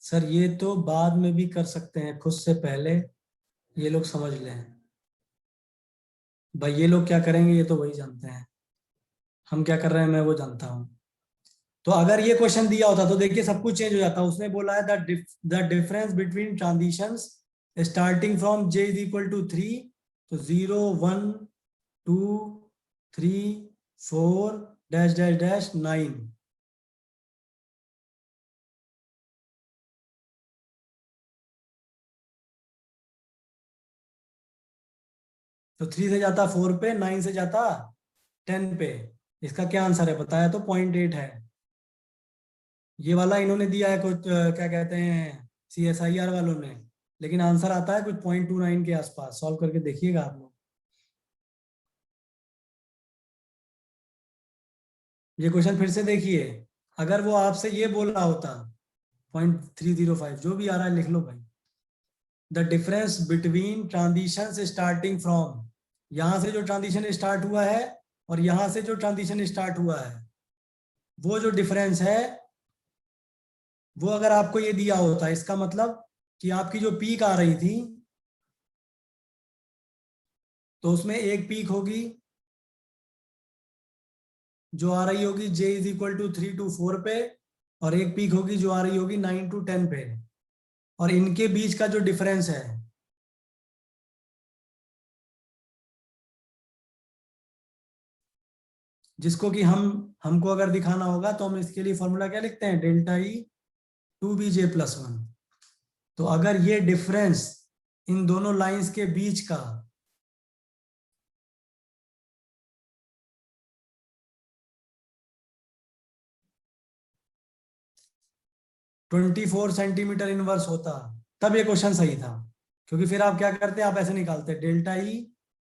सर ये तो बाद में भी कर सकते हैं, खुद से पहले ये लोग समझ लें। भाई ये लोग क्या करेंगे ये तो वही जानते हैं, हम क्या कर रहे हैं मैं वो जानता हूं। तो अगर ये क्वेश्चन दिया होता तो देखिए सब कुछ चेंज हो जाता। उसने बोला है the difference between transitions starting from j is equal to 3, तो 0 1 2 3 4 डैश डैश डैश 9। तो 3 से जाता 4 पे, 9 से जाता 10 पे। इसका क्या आंसर है बताया तो 0.8 है। ये वाला इन्होंने दिया है कुछ क्या कहते हैं CSIR वालों ने, लेकिन आंसर आता है कुछ 0.29 के आसपास। सॉल्व करके देखिएगा आप लोग। ये क्वेश्चन फिर से देखिए, अगर वो आपसे ये बोल रहा होता 0.305 जो भी आ रहा है लिख लो भाई। The difference between transition starting from, यहां से जो ट्रांजिशन स्टार्ट हुआ है और यहां से जो ट्रांजिशन स्टार्ट हुआ है, वो जो डिफरेंस है वो अगर आपको ये दिया होता, इसका मतलब कि आपकी जो पीक आ रही थी तो उसमें एक पीक होगी जो आ रही होगी j is equal to 3 to 4 पे, और एक पीक होगी जो आ रही होगी 9 to 10 पे, और इनके बीच का जो डिफरेंस है जिसको कि हमको अगर दिखाना होगा तो हम इसके लिए फॉर्मूला क्या लिखते हैं, डेल्टा ई 2bj+1। तो अगर ये डिफरेंस इन दोनों लाइंस के बीच का 24 सेंटीमीटर इनवर्स होता तब ये क्वेश्चन सही था, क्योंकि फिर आप क्या करते हैं, आप ऐसे निकालते हैं delta E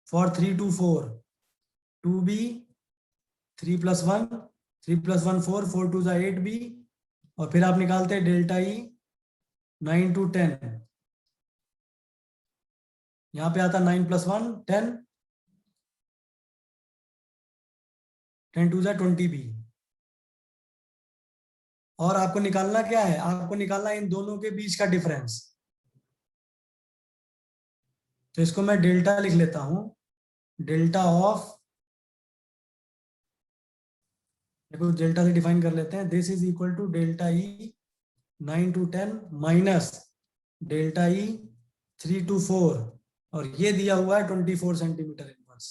for 3 to 4, 2b, 3+1, 3+1 4, 4 2 8b, और फिर आप निकालते हैं डेल्टा ई 9 to 10, यहाँ पे आता 9+1 10, 10 2 20b। और आपको निकालना क्या है, आपको निकालना इन दोनों के बीच का डिफरेंस। तो इसको मैं डेल्टा लिख लेता हूं, डेल्टा ऑफ, देखो डेल्टा से डिफाइन कर लेते हैं, this is equal to delta E 9 to 10 minus delta E 3 to 4, और ये दिया हुआ है 24 सेंटीमीटर इनवर्स।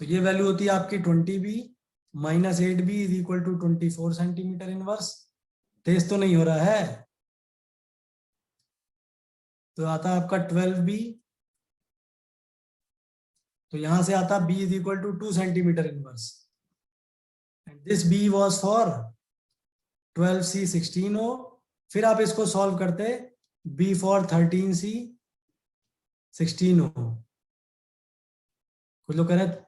तो ये वैल्यू होती है आपकी 20b minus 8b is equal to 24 centimetre inverse. तेज तो नहीं हो रहा है, तो आता है आपका 12b, तो यहां से आता b is equal to 2 centimetre inverse, and this b was for 12c 16o। फिर आप इसको सॉल्व करते, b फॉर 13c 16o, कुछ लोग कह रहे हैं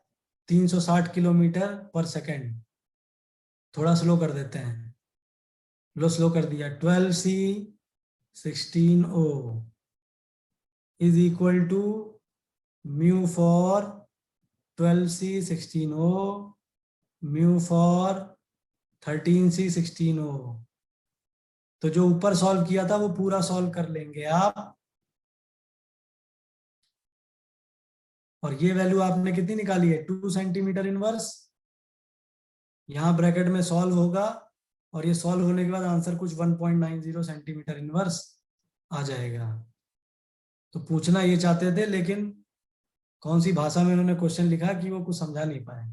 360 किलोमीटर पर सेकेंड, थोड़ा स्लो कर देते हैं, लो स्लो कर दिया, 12c 16o is equal to mu for 12c 16o mu for 13c 16o। तो जो ऊपर सॉल्व किया था वो पूरा सॉल्व कर लेंगे आप, और ये वैल्यू आपने कितनी निकाली है, 2 सेंटीमीटर इनवर्स। यहां ब्रैकेट में सॉल्व होगा, और ये सॉल्व होने के बाद आंसर कुछ 1.90 सेंटीमीटर इनवर्स आ जाएगा। तो पूछना ये चाहते थे, लेकिन कौन सी भाषा में उन्होंने क्वेश्चन लिखा कि वो कुछ समझा नहीं पाए।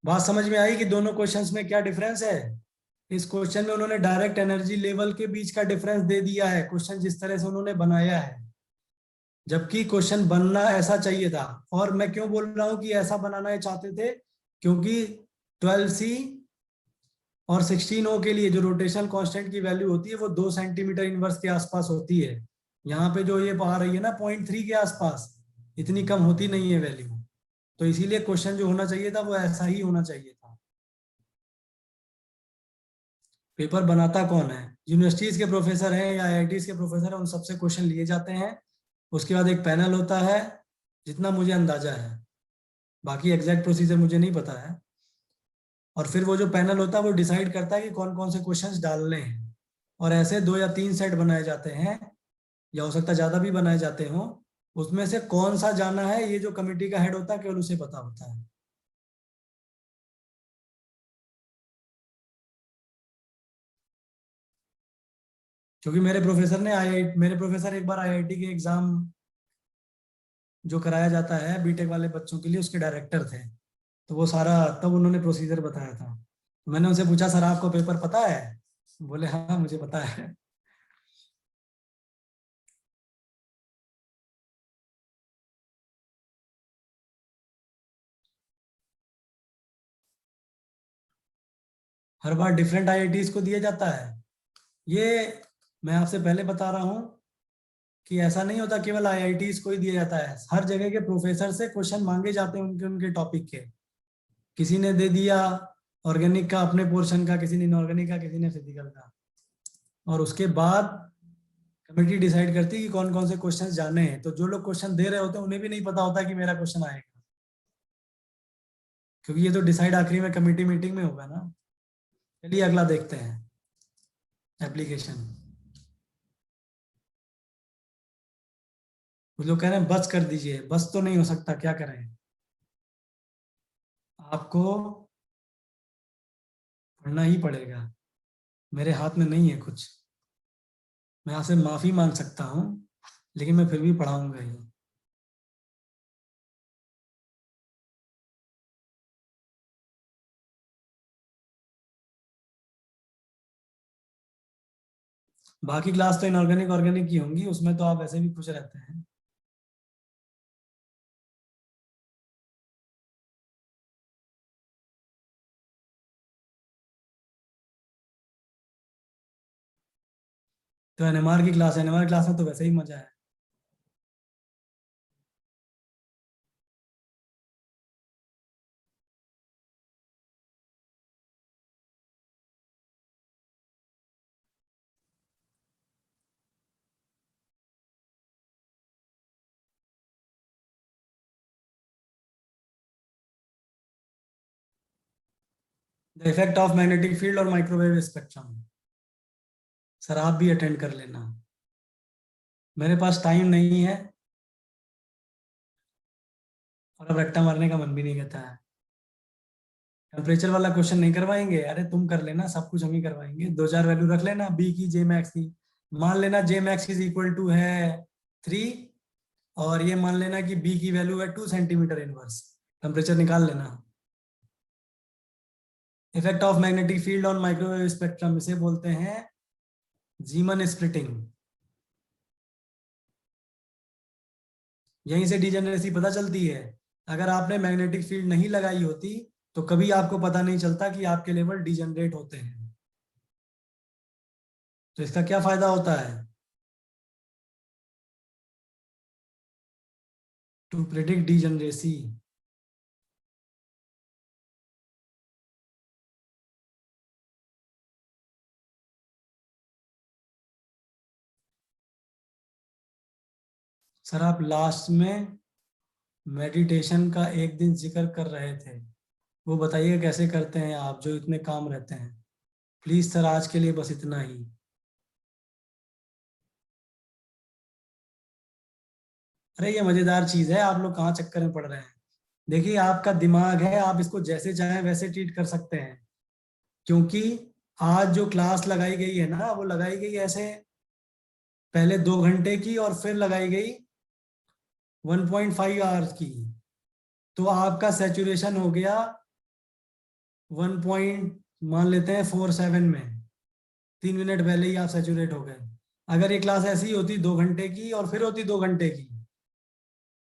बात समझ में आई कि दोनों क्वेश्चंस में क्या डिफरेंस है। इस क्वेश्चन में उन्होंने डायरेक्ट एनर्जी लेवल के बीच का डिफरेंस दे दिया है, क्वेश्चन जिस तरह से उन्होंने बनाया है, जबकि क्वेश्चन बनना ऐसा चाहिए था। और मैं क्यों बोल रहा हूं कि ऐसा बनाना चाहते थे, क्योंकि 12c और 16o के लिए जो रोटेशनल कांस्टेंट की वैल्यू होती है वो 2 सेंटीमीटर इनवर्स के आसपास होती है। यहाँ पे जो ये आ रही है ना 0.3 के आसपास, इतनी कम होती नहीं है वैल्यू। तो इसीलिए क्वेश्चन जो होना चाहिए था वो ऐसा ही होना चाहिए था। पेपर बनाता कौन है, यूनिवर्सिटीज के प्रोफेसर हैं या आईआईटीज के प्रोफेसर हैं, उन सबसे क्वेश्चन लिए जाते हैं। उसके बाद एक पैनल होता है, जितना मुझे अंदाजा है, बाकी एग्जैक्ट प्रोसीजर मुझे नहीं पता है। और फिर वो जो पैनल होता है वो डिसाइड करता है कि कौन कौन से क्वेश्चंस डालने हैं, और ऐसे 2 या 3 सेट बनाए जाते हैं, या हो सकता है ज्यादा भी बनाए जाते हों। उसमें से कौन सा जाना है ये जो कमेटी का हेड होता है केवल उसे पता होता है। क्योंकि मेरे प्रोफेसर एक बार आईआईटी के एग्जाम जो कराया जाता है बीटेक वाले बच्चों के लिए, उसके डायरेक्टर थे। तो वो सारा तब उन्होंने प्रोसीजर बताया था। तो मैंने उनसे पूछा, सर आपको पेपर पता है? बोले हाँ मुझे पता है। हर बार डिफरेंट आईआईटीज को दिया जाता है। ये मैं आपसे पहले बता रहा हूँ कि ऐसा नहीं होता केवल आईआईटीज को ही दिया जाता है, हर जगह के प्रोफेसर से क्वेश्चन मांगे जाते हैं उनके उनके टॉपिक के। किसी ने दे दिया ऑर्गेनिक का अपने पोर्शन का, किसी ने इनऑर्गेनिक का, किसी ने फिजिकल का, और उसके बाद कमेटी डिसाइड करती है कि कौन कौन से क्वेश्चन जाने हैं। तो जो लोग क्वेश्चन दे रहे होते हैं उन्हें भी नहीं पता होता कि मेरा क्वेश्चन आएगा, क्योंकि ये तो डिसाइड आखिरी में कमेटी मीटिंग में होगा ना। चलिए अगला देखते हैं, एप्लीकेशन। कुछ लोग कह रहे हैं बस कर दीजिए, बस तो नहीं हो सकता, क्या करें। आपको पढ़ना ही पड़ेगा, मेरे हाथ में नहीं है कुछ। मैं आपसे माफी मांग सकता हूँ, लेकिन मैं फिर भी पढ़ाऊंगा ही। बाकी क्लास तो इनऑर्गेनिक ऑर्गेनिक की होंगी, उसमें तो आप ऐसे भी खुश रहते हैं। तो एनएमआर की क्लास, एनएमआर क्लास में तो वैसे ही मजा है। The effect of magnetic field और माइक्रोवेव स्पेक्ट्रम। सर आप भी अटेंड कर लेना, मेरे पास टाइम नहीं है और अब रट्टा मारने का मन भी नहीं करता है। टेम्परेचर वाला क्वेश्चन नहीं करवाएंगे, अरे तुम कर लेना, सब कुछ हम ही करवाएंगे। 2-4 वैल्यू रख लेना बी की, जे मैक्स की। मान लेना जे मैक्स इज इक्वल टू है 3, और ये मान लेना कि बी की वैल्यू है 2 सेंटीमीटर इनवर्स। टेम्परेचर निकाल लेना। Effect of magnetic field on microwave spectrum, इसे बोलते हैं जीमन स्प्लिटिंग। यहीं से डिजेनरेसी पता चलती है। अगर आपने मैग्नेटिक फील्ड नहीं लगाई होती तो कभी आपको पता नहीं चलता कि आपके लेवल डिजेनरेट होते हैं। तो इसका क्या फायदा होता है? To predict degeneracy. सर आप लास्ट में मेडिटेशन का एक दिन जिक्र कर रहे थे, वो बताइए कैसे करते हैं आप, जो इतने काम रहते हैं। प्लीज सर आज के लिए बस इतना ही। अरे ये मजेदार चीज है, आप लोग कहाँ चक्कर में पड़ रहे हैं। देखिए आपका दिमाग है, आप इसको जैसे चाहें वैसे ट्रीट कर सकते हैं, क्योंकि आज जो क्लास लगाई गई है ना, वो लगाई गई ऐसे, पहले 2 घंटे की और फिर लगाई गई 1.5 आवर्स की। तो आपका सैचुरेशन हो गया 1 पॉइंट मान लेते हैं 47 में, 3 मिनट पहले ही आप सैचुरेट हो गए। अगर ये क्लास ऐसी ही होती 2 घंटे की और फिर होती 2 घंटे की,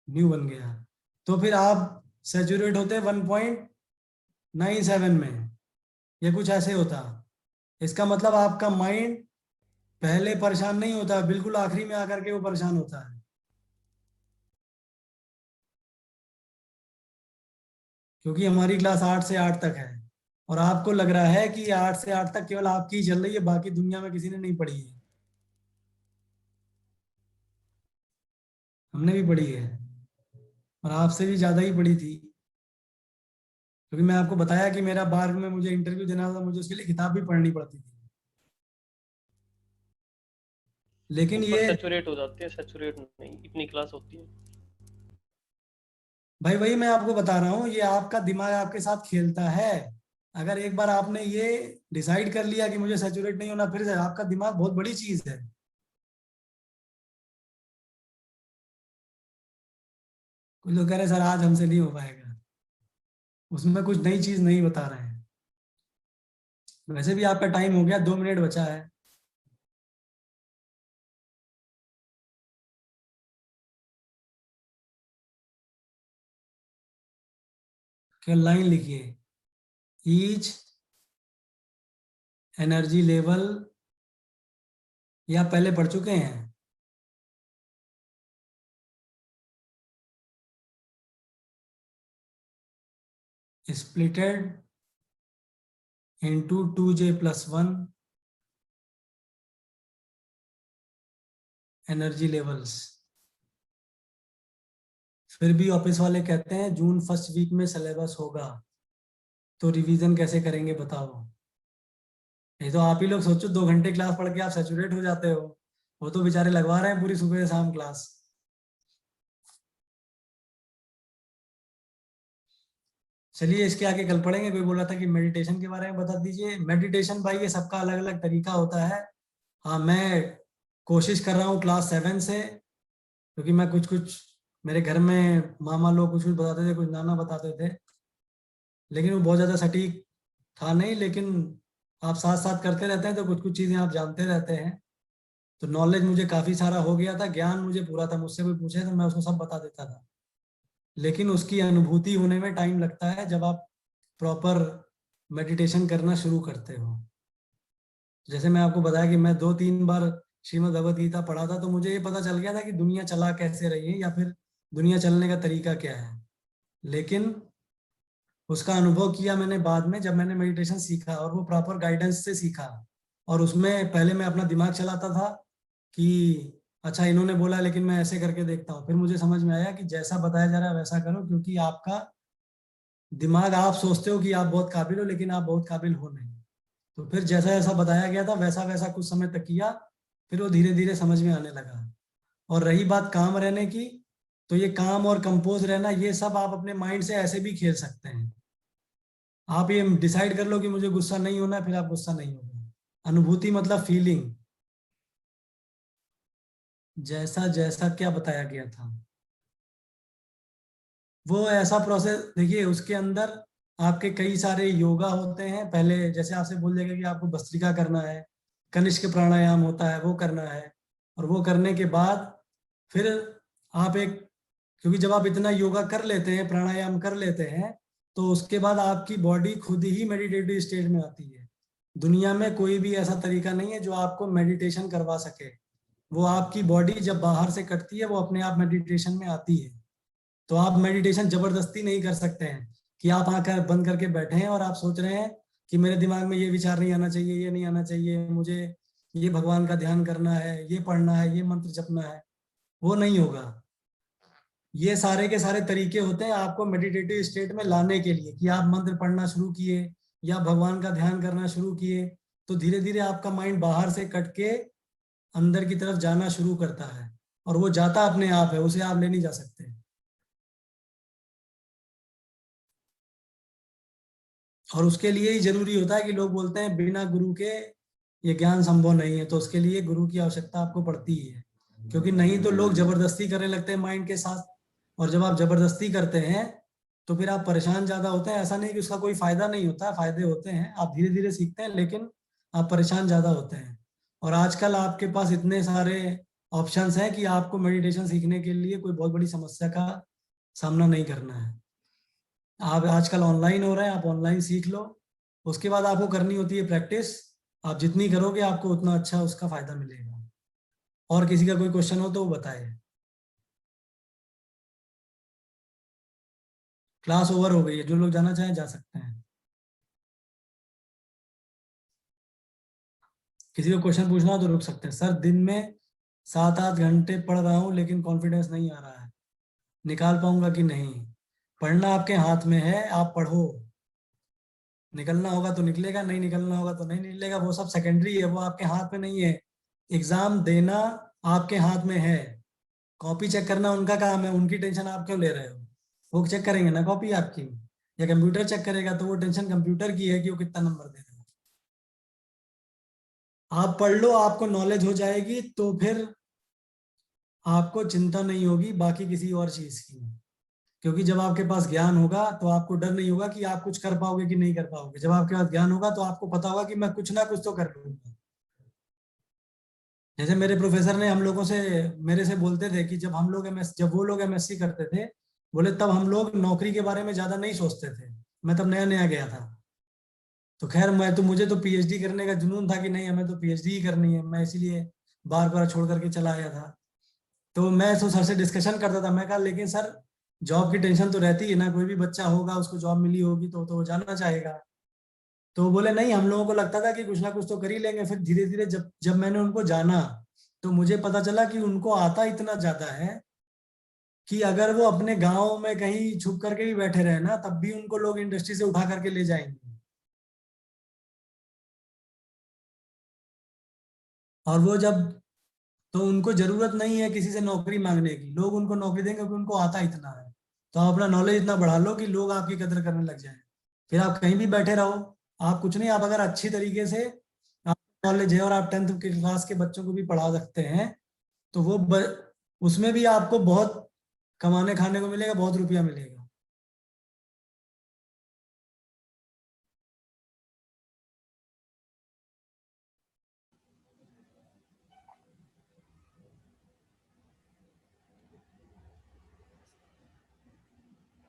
न्यू बन गया, तो फिर आप सैचुरेट होते 1.97 में, या कुछ ऐसे होता। इसका मतलब आपका माइंड पहले परेशान नहीं होता, बिल्कुल आखिरी में आकर के वो परेशान होता है। क्योंकि हमारी क्लास 8 से 8 तक है, और आपको लग रहा है कि 8 से 8 तक केवल आपकी ही चल रही है, बाकी दुनिया में किसी ने नहीं पढ़ी है। हमने भी पढ़ी है, और आपसे भी ज्यादा ही पढ़ी थी। क्योंकि मैं आपको बताया कि मेरा बार में मुझे इंटरव्यू देना था, मुझे उसके लिए किताब भी पढ़नी पड़ती थी। लेकिन ये सैचुरेट हो जाते हैं, सैचुरेट नहीं, इतनी क्लास होती है। भाई वही मैं आपको बता रहा हूँ, ये आपका दिमाग आपके साथ खेलता है। अगर एक बार आपने ये डिसाइड कर लिया कि मुझे सैचुरेट नहीं होना, फिर से आपका दिमाग बहुत बड़ी चीज है। कुछ लोग कह रहे हैं सर आज हमसे नहीं हो पाएगा, उसमें कुछ नई चीज नहीं बता रहे हैं। वैसे भी आपका टाइम हो गया, 2 मिनट बचा है। क्या लाइन लिखिए, ईच एनर्जी लेवल, या पहले पढ़ चुके हैं? Splitted into 2j+1 energy levels. फिर भी ऑफिस वाले कहते हैं जून फर्स्ट वीक में सिलेबस होगा, तो रिवीजन कैसे करेंगे बताओ। ये तो आप ही लोग सोचो, 2 घंटे क्लास पढ़ के आप सैचुरेट हो जाते हो, वो तो बेचारे लगवा रहे हैं पूरी सुबह शाम क्लास। चलिए इसके आगे कल पढ़ेंगे। कोई बोला था कि मेडिटेशन के बारे में बता दीजिए। मेडिटेशन भाई ये सबका अलग अलग तरीका होता है। हाँ मैं कोशिश कर रहा हूँ क्लास 7 से, क्योंकि मैं कुछ मेरे घर में मामा लोग कुछ बताते थे, कुछ नाना बताते थे, लेकिन वो बहुत ज़्यादा सटीक था नहीं। लेकिन आप साथ साथ करते रहते हैं तो कुछ कुछ चीज़ें आप जानते रहते हैं, तो नॉलेज मुझे काफ़ी सारा हो गया था, ज्ञान मुझे पूरा था। मुझसे कोई पूछे तो मैं उसको सब बता देता था, लेकिन उसकी अनुभूति होने में टाइम लगता है जब आप प्रॉपर मेडिटेशन करना शुरू करते हो। जैसे मैं आपको बताया कि मैं 2-3 बार श्रीमद् भगवत गीता पढ़ा था, तो मुझे ये पता चल गया था कि दुनिया चला कैसे रही है या फिर दुनिया चलने का तरीका क्या है। लेकिन उसका अनुभव किया मैंने बाद में, जब मैंने मेडिटेशन सीखा और वो प्रॉपर गाइडेंस से सीखा। और उसमें पहले मैं अपना दिमाग चलाता था कि अच्छा इन्होंने बोला लेकिन मैं ऐसे करके देखता हूँ। फिर मुझे समझ में आया कि जैसा बताया जा रहा है वैसा करो, क्योंकि आपका दिमाग, आप सोचते हो कि आप बहुत काबिल हो लेकिन आप बहुत काबिल हो नहीं। तो फिर जैसा जैसा बताया गया था वैसा वैसा कुछ समय तक किया, फिर वो धीरे धीरे समझ में आने लगा। और रही बात काम रहने की, तो ये काम और कंपोज रहना, ये सब आप अपने माइंड से ऐसे भी खेल सकते हैं। आप ये डिसाइड कर लो कि मुझे गुस्सा नहीं होना, फिर आप गुस्सा नहीं होगा। अनुभूति मतलब फीलिंग, जैसा जैसा क्या बताया गया था वो ऐसा प्रोसेस। देखिए उसके अंदर आपके कई सारे योगा होते हैं। पहले जैसे आपसे बोल देगा कि आपको भस्त्रिका करना है, कनिष्क प्राणायाम होता है वो करना है, और वो करने के बाद फिर आप एक, क्योंकि जब आप इतना योगा कर लेते हैं, प्राणायाम कर लेते हैं, तो उसके बाद आपकी बॉडी खुद ही मेडिटेटिव स्टेट में आती है। दुनिया में कोई भी ऐसा तरीका नहीं है जो आपको मेडिटेशन करवा सके। वो आपकी बॉडी जब बाहर से कटती है वो अपने आप मेडिटेशन में आती है। तो आप मेडिटेशन जबरदस्ती नहीं कर सकते हैं कि आप आंखें बंद करके बैठे हैं और आप सोच रहे हैं कि मेरे दिमाग में ये विचार नहीं आना चाहिए, ये नहीं आना चाहिए, मुझे ये भगवान का ध्यान करना है, ये पढ़ना है, ये मंत्र जपना है। वो नहीं होगा। ये सारे के सारे तरीके होते हैं आपको मेडिटेटिव स्टेट में लाने के लिए, कि आप मंत्र पढ़ना शुरू किए या भगवान का ध्यान करना शुरू किए, तो धीरे धीरे आपका माइंड बाहर से कट के अंदर की तरफ जाना शुरू करता है। और वो जाता अपने आप है, उसे आप ले नहीं जा सकते। और उसके लिए ही जरूरी होता है कि लोग बोलते हैं बिना गुरु के ये ज्ञान संभव नहीं है, तो उसके लिए गुरु की आवश्यकता आपको पड़ती है। क्योंकि नहीं तो लोग जबरदस्ती करने लगते हैं माइंड के साथ, और जब आप जबरदस्ती करते हैं तो फिर आप परेशान ज्यादा होते हैं। ऐसा नहीं कि उसका कोई फायदा नहीं होता, फायदे होते हैं, आप धीरे धीरे सीखते हैं, लेकिन आप परेशान ज्यादा होते हैं। और आजकल आपके पास इतने सारे ऑप्शंस हैं कि आपको मेडिटेशन सीखने के लिए कोई बहुत बड़ी समस्या का सामना नहीं करना है। आप आजकल ऑनलाइन हो रहे हैं, आप ऑनलाइन सीख लो। उसके बाद आपको करनी होती है प्रैक्टिस। आप जितनी करोगे आपको उतना अच्छा उसका फायदा मिलेगा। और किसी का कोई क्वेश्चन हो तो वो बताए। क्लास ओवर हो गई है, जो लोग जाना चाहें जा सकते हैं। किसी को क्वेश्चन पूछना हो तो रुक सकते हैं। सर दिन में 7-8 घंटे पढ़ रहा हूँ लेकिन कॉन्फिडेंस नहीं आ रहा है, निकाल पाऊंगा कि नहीं? पढ़ना आपके हाथ में है, आप पढ़ो। निकलना होगा तो निकलेगा, नहीं निकलना होगा तो नहीं निकलेगा, वो सब सेकेंडरी है, वो आपके हाथ में नहीं है। एग्जाम देना आपके हाथ में है, कॉपी चेक करना उनका काम है। उनकी टेंशन आप क्यों ले रहे हो? वो चेक करेंगे ना कॉपी आपकी, या कंप्यूटर चेक करेगा, तो वो टेंशन कंप्यूटर की है कि वो कितना नंबर दे रहा है। आप पढ़ लो, आपको नॉलेज हो जाएगी तो फिर आपको चिंता नहीं होगी बाकी किसी और चीज की। क्योंकि जब आपके पास ज्ञान होगा तो आपको डर नहीं होगा कि आप कुछ कर पाओगे कि नहीं कर पाओगे। जब आपके पास ज्ञान होगा तो आपको पता होगा कि मैं कुछ ना कुछ तो कर लूंगा। जैसे मेरे प्रोफेसर ने हम लोगों से, मेरे से बोलते थे कि जब वो लोग एमएससी करते थे, बोले तब हम लोग नौकरी के बारे में ज्यादा नहीं सोचते थे। मैं तब नया नया गया था। तो खैर मुझे तो पीएचडी करने का जुनून था कि नहीं हमें तो पीएचडी ही करनी है। मैं इसीलिए बार बार छोड़ करके चला आया था। तो मैं तो सर से डिस्कशन करता था, मैं कहा लेकिन सर जॉब की टेंशन तो रहती है ना, कोई भी बच्चा होगा उसको जॉब मिली होगी तो वो जानना चाहेगा। तो बोले नहीं, हम लोगों को लगता था कि कुछ ना कुछ तो कर ही लेंगे। फिर धीरे धीरे जब जब मैंने उनको जाना तो मुझे पता चला कि उनको आता इतना ज्यादा है कि अगर वो अपने गांव में कहीं छुप करके भी बैठे रहे ना, तब भी उनको लोग इंडस्ट्री से उठा करके ले जाएंगे। और वो जब, तो उनको जरूरत नहीं है किसी से नौकरी मांगने की, लोग उनको नौकरी देंगे क्योंकि उनको आता इतना है। तो आप अपना नॉलेज इतना बढ़ा लो कि लोग आपकी कदर करने लग जाए। फिर आप कहीं भी बैठे रहो, आप कुछ नहीं, आप अगर अच्छी तरीके से नॉलेज है और आप 10th के क्लास के बच्चों को भी पढ़ा सकते हैं, तो उसमें भी आपको बहुत कमाने खाने को मिलेगा, बहुत रुपया मिलेगा।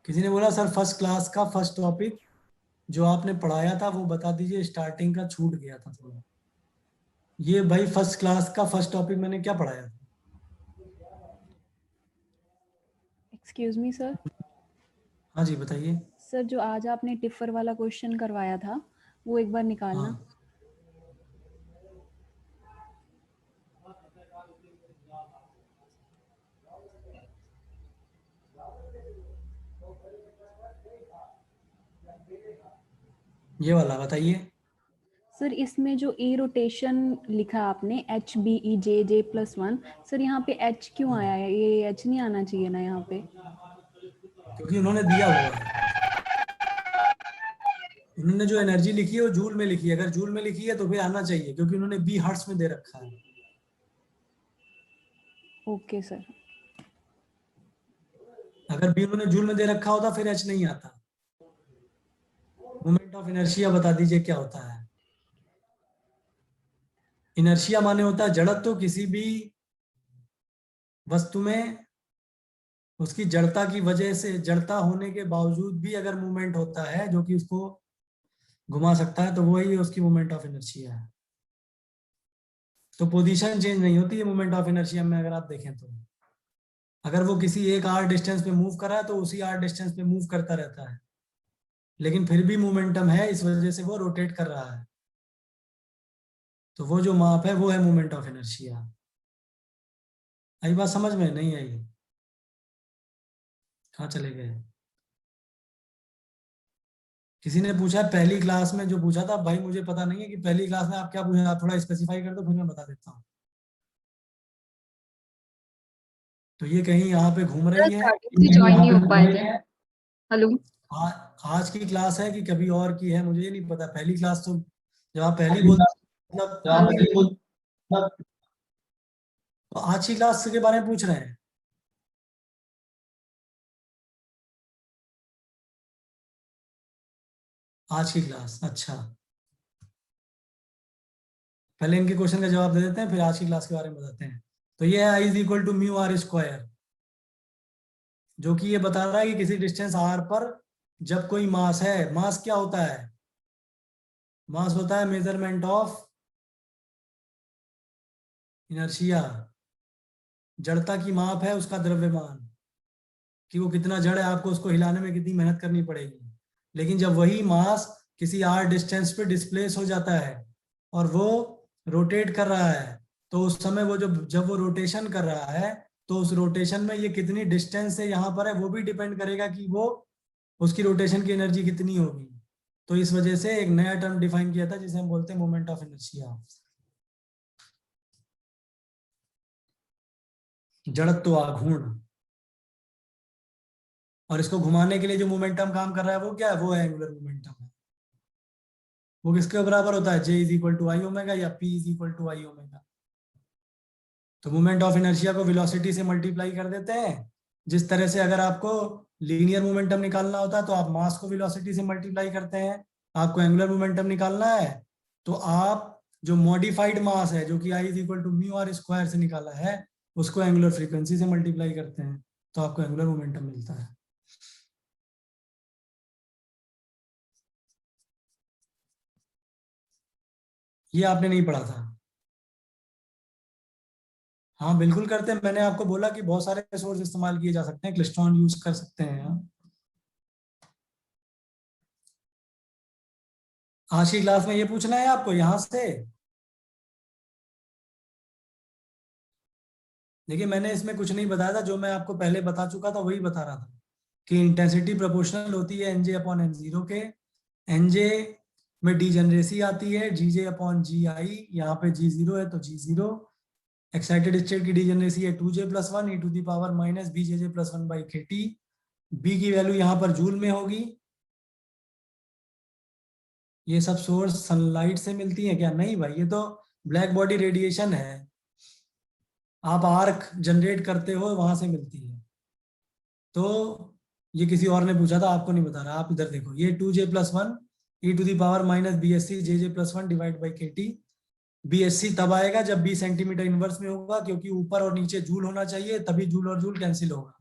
किसी ने बोला सर फर्स्ट क्लास का फर्स्ट टॉपिक जो आपने पढ़ाया था वो बता दीजिए, स्टार्टिंग का छूट गया था थोड़ा। ये भाई फर्स्ट क्लास का फर्स्ट टॉपिक मैंने क्या पढ़ाया था? Excuse me sir. हाँ जी बताइए। सर जो आज आपने टिफर वाला क्वेश्चन करवाया था वो एक बार निकालना। हाँ ये वाला बताइए। सर इसमें जो ए रोटेशन लिखा आपने HBE JJ+1, सर यहाँ पे H क्यों आया है? ये H नहीं आना चाहिए ना यहाँ पे। क्योंकि उन्होंने दिया हुआ है, उन्होंने जो एनर्जी लिखी है वो जूल में लिखी है। अगर जूल में लिखी है तो फिर आना चाहिए, क्योंकि उन्होंने बी हर्ट्स में दे रखा है। Okay sir. अगर बी उन्होंने जूल में दे रखा होता फिर एच नहीं आता। मोमेंट ऑफ इनर्शिया बता दीजिए क्या होता है? इनर्शिया माने होता है जड़त्व किसी भी वस्तु में, उसकी जड़ता की वजह से, जड़ता होने के बावजूद भी अगर मूवमेंट होता है जो कि उसको घुमा सकता है, तो वही उसकी मोमेंट ऑफ इनर्शिया है। तो पोजीशन चेंज नहीं होती है मोमेंट ऑफ इनर्शिया में। अगर आप देखें तो अगर वो किसी एक आर डिस्टेंस पे मूव कर रहा है तो उसी आर डिस्टेंस पे मूव करता रहता है, लेकिन फिर भी मोमेंटम है, इस वजह से वो रोटेट कर रहा है। तो वो जो माप है वो है मोमेंट ऑफ इनर्शिया। आई बात समझ में? नहीं आई? कहाँ चले गए? किसी ने पूछा पहली क्लास में, जो पूछा था भाई मुझे पता नहीं है कि पहली क्लास में आप क्या पूछा, आप थोड़ा स्पेसिफाई कर दो फिर मैं बता देता हूँ। तो ये कहीं यहाँ पे घूम रही है। ज्वाइन नहीं हो पाए थे। हेलो, आज की क्लास है कि कभी और की है मुझे ये नहीं पता। पहली क्लास तो जब आप पहली बोल मतलब तो आज की क्लास के बारे में पूछ रहे हैं। आज की क्लास, अच्छा पहले इनके क्वेश्चन का जवाब दे देते हैं फिर आज की क्लास के बारे में बताते हैं। तो ये है I is equal to mu R square, जो कि ये बता रहा है कि किसी डिस्टेंस आर पर जब कोई मास है, मास क्या होता है? मास होता है मेजरमेंट ऑफ इनर्शिया, जड़ता की माप है उसका द्रव्यमान, कि वो कितना जड़ है, आपको उसको हिलाने में कितनी मेहनत करनी पड़ेगी। लेकिन जब वही मास किसी आर डिस्टेंस पे डिस्प्लेस हो जाता है और वो रोटेट कर रहा है, तो उस समय वो जब वो रोटेशन कर रहा है तो उस रोटेशन में ये कितनी डिस्टेंस से यहाँ पर है वो भी डिपेंड करेगा कि वो उसकी रोटेशन की एनर्जी कितनी होगी। तो इस वजह से एक नया टर्म डिफाइन किया था जिसे हम बोलते हैं मोमेंट ऑफ इनर्शिया, जड़त्व आघूर्ण। और इसको घुमाने के लिए जो मोमेंटम काम कर रहा है वो क्या है? वो है एंगुलर मोमेंटम है। वो किसके बराबर होता है? J is equal to I omega या P is equal to I omega. तो मोमेंट ऑफ इनर्शिया को वेलोसिटी से मल्टीप्लाई कर देते हैं। जिस तरह से अगर आपको लीनियर मोमेंटम निकालना होता है तो आप मास को वेलोसिटी से मल्टीप्लाई करते हैं, आपको एंगुलर मोमेंटम निकालना है तो आप जो मॉडिफाइड मास है जो कि I is equal to mu R square से निकाला है उसको एंगुलर फ्रीक्वेंसी से मल्टीप्लाई करते हैं तो आपको एंगुलर मोमेंटम मिलता है। ये आपने नहीं पढ़ा था? हाँ बिल्कुल करते हैं। मैंने आपको बोला कि बहुत सारे सोर्स इस्तेमाल किए जा सकते हैं, क्लिस्ट्रॉन यूज कर सकते हैं आप। आज की क्लास में ये पूछना है आपको यहां से। देखिए मैंने इसमें कुछ नहीं बताया था, जो मैं आपको पहले बता चुका था वही बता रहा था कि इंटेंसिटी प्रोपोर्शनल होती है एनजे अपॉन एन0 के। एनजे में डीजेनरेसी आती है जीजे अपॉन जी आई, यहाँ पे जी0 है तो जी0। एक्साइटेड स्टेट की डीजेनरेसी है 2j+1 e to the power minus bjj+1 by kT। B की वैल्यू यहाँ पर जूल में होगी। ये सब सोर्स सनलाइट से मिलती है क्या? नहीं भाई, ये तो ब्लैक बॉडी रेडिएशन है, आप आर्क जनरेट करते हो वहां से मिलती है। तो ये किसी और ने पूछा था, आपको नहीं बता रहा, आप इधर देखो। ये 2j+1 e to the power minus bsc jj+1 divide by kT। BSc तब आएगा जब B सेंटीमीटर इनवर्स में होगा, क्योंकि ऊपर और नीचे जूल होना चाहिए, तभी जूल और जूल कैंसिल होगा।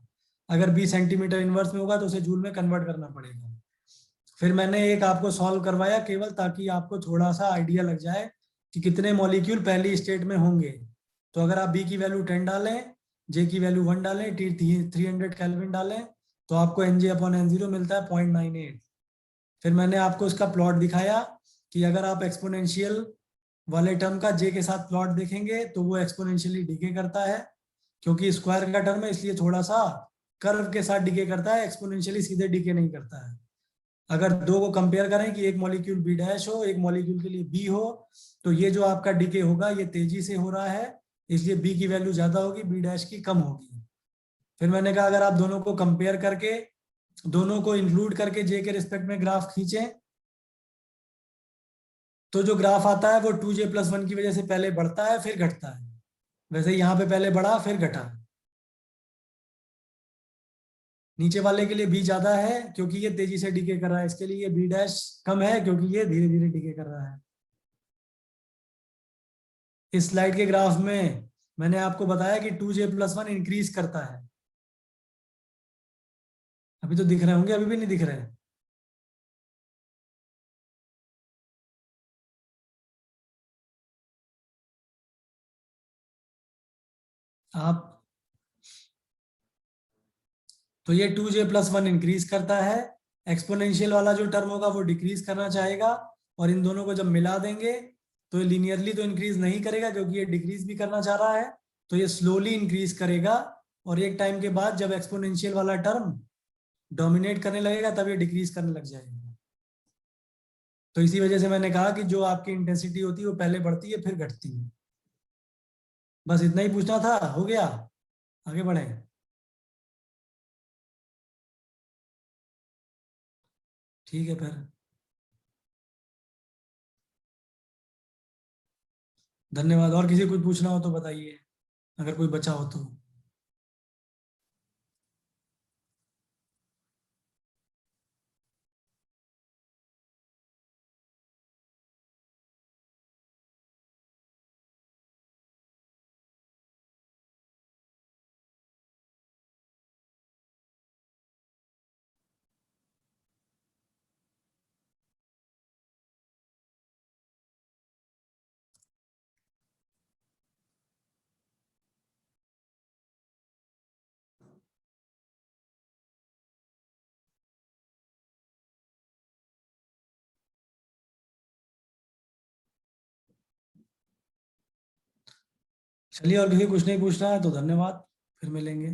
अगर B सेंटीमीटर इनवर्स में होगा तो उसे जूल में कन्वर्ट करना पड़ेगा। फिर मैंने एक आपको सॉल्व करवाया केवल ताकि आपको थोड़ा सा आइडिया लग जाए कि कितने मॉलिक्यूल पहली स्टेट में होंगे। तो अगर आप बी की वैल्यू 10 डालें, जे की वैल्यू 1 डालें, टी 300 केल्विन डालें, तो आपको NJ/N0 मिलता है 0.98। फिर मैंने आपको इसका प्लॉट दिखाया कि अगर आप एक्सपोनेंशियल वाले टर्म का जे के साथ प्लॉट देखेंगे तो वो एक्सपोनेंशियली डिके करता है, क्योंकि स्क्वायर का टर्म है इसलिए थोड़ा सा कर्व के साथ डिके करता है, एक्सपोनेंशियली सीधे डिके नहीं करता है। अगर दो को कंपेयर करें कि एक मॉलिक्यूल बी डैश हो, एक मॉलिक्यूल के लिए बी हो, तो ये जो आपका डिके होगा ये तेजी से हो रहा है, इसलिए बी की वैल्यू ज्यादा होगी, बी डैश की कम होगी। फिर मैंने कहा अगर आप दोनों को कंपेयर करके, दोनों को इंक्लूड करके जे के रिस्पेक्ट में ग्राफ खींचें, तो जो ग्राफ आता है वो 2J+1 की वजह से पहले बढ़ता है फिर घटता है। वैसे यहाँ पे पहले बढ़ा फिर घटा। नीचे वाले के लिए बी ज्यादा है क्योंकि ये तेजी से डिके कर रहा है, इसके लिए बी डैश कम है क्योंकि ये धीरे धीरे डिके कर रहा है। इस स्लाइड के ग्राफ में मैंने आपको बताया कि 2J+1 इंक्रीज करता है। अभी तो दिख रहे होंगे, अभी भी नहीं दिख रहे? आप तो ये 2J+1 इंक्रीज करता है, एक्सपोनेंशियल वाला जो टर्म होगा वो डिक्रीज करना चाहेगा, और इन दोनों को जब मिला देंगे तो ये लीनियरली तो इंक्रीज नहीं करेगा क्योंकि ये डिक्रीज भी करना चाह रहा है, तो ये स्लोली इंक्रीज करेगा, और एक टाइम के बाद जब एक्सपोनेंशियल वाला टर्म डोमिनेट करने लगेगा तब ये डिक्रीज करने लग जाएगा। तो इसी वजह से मैंने कहा कि जो आपकी इंटेंसिटी होती है वो पहले बढ़ती है फिर घटती है। बस इतना ही पूछना था, हो गया, आगे बढ़े। ठीक है, फिर धन्यवाद। और किसी को कुछ पूछना हो तो बताइए, अगर कोई बचा हो तो। चलिए, और किसी को कुछ नहीं पूछना है तो धन्यवाद, फिर मिलेंगे।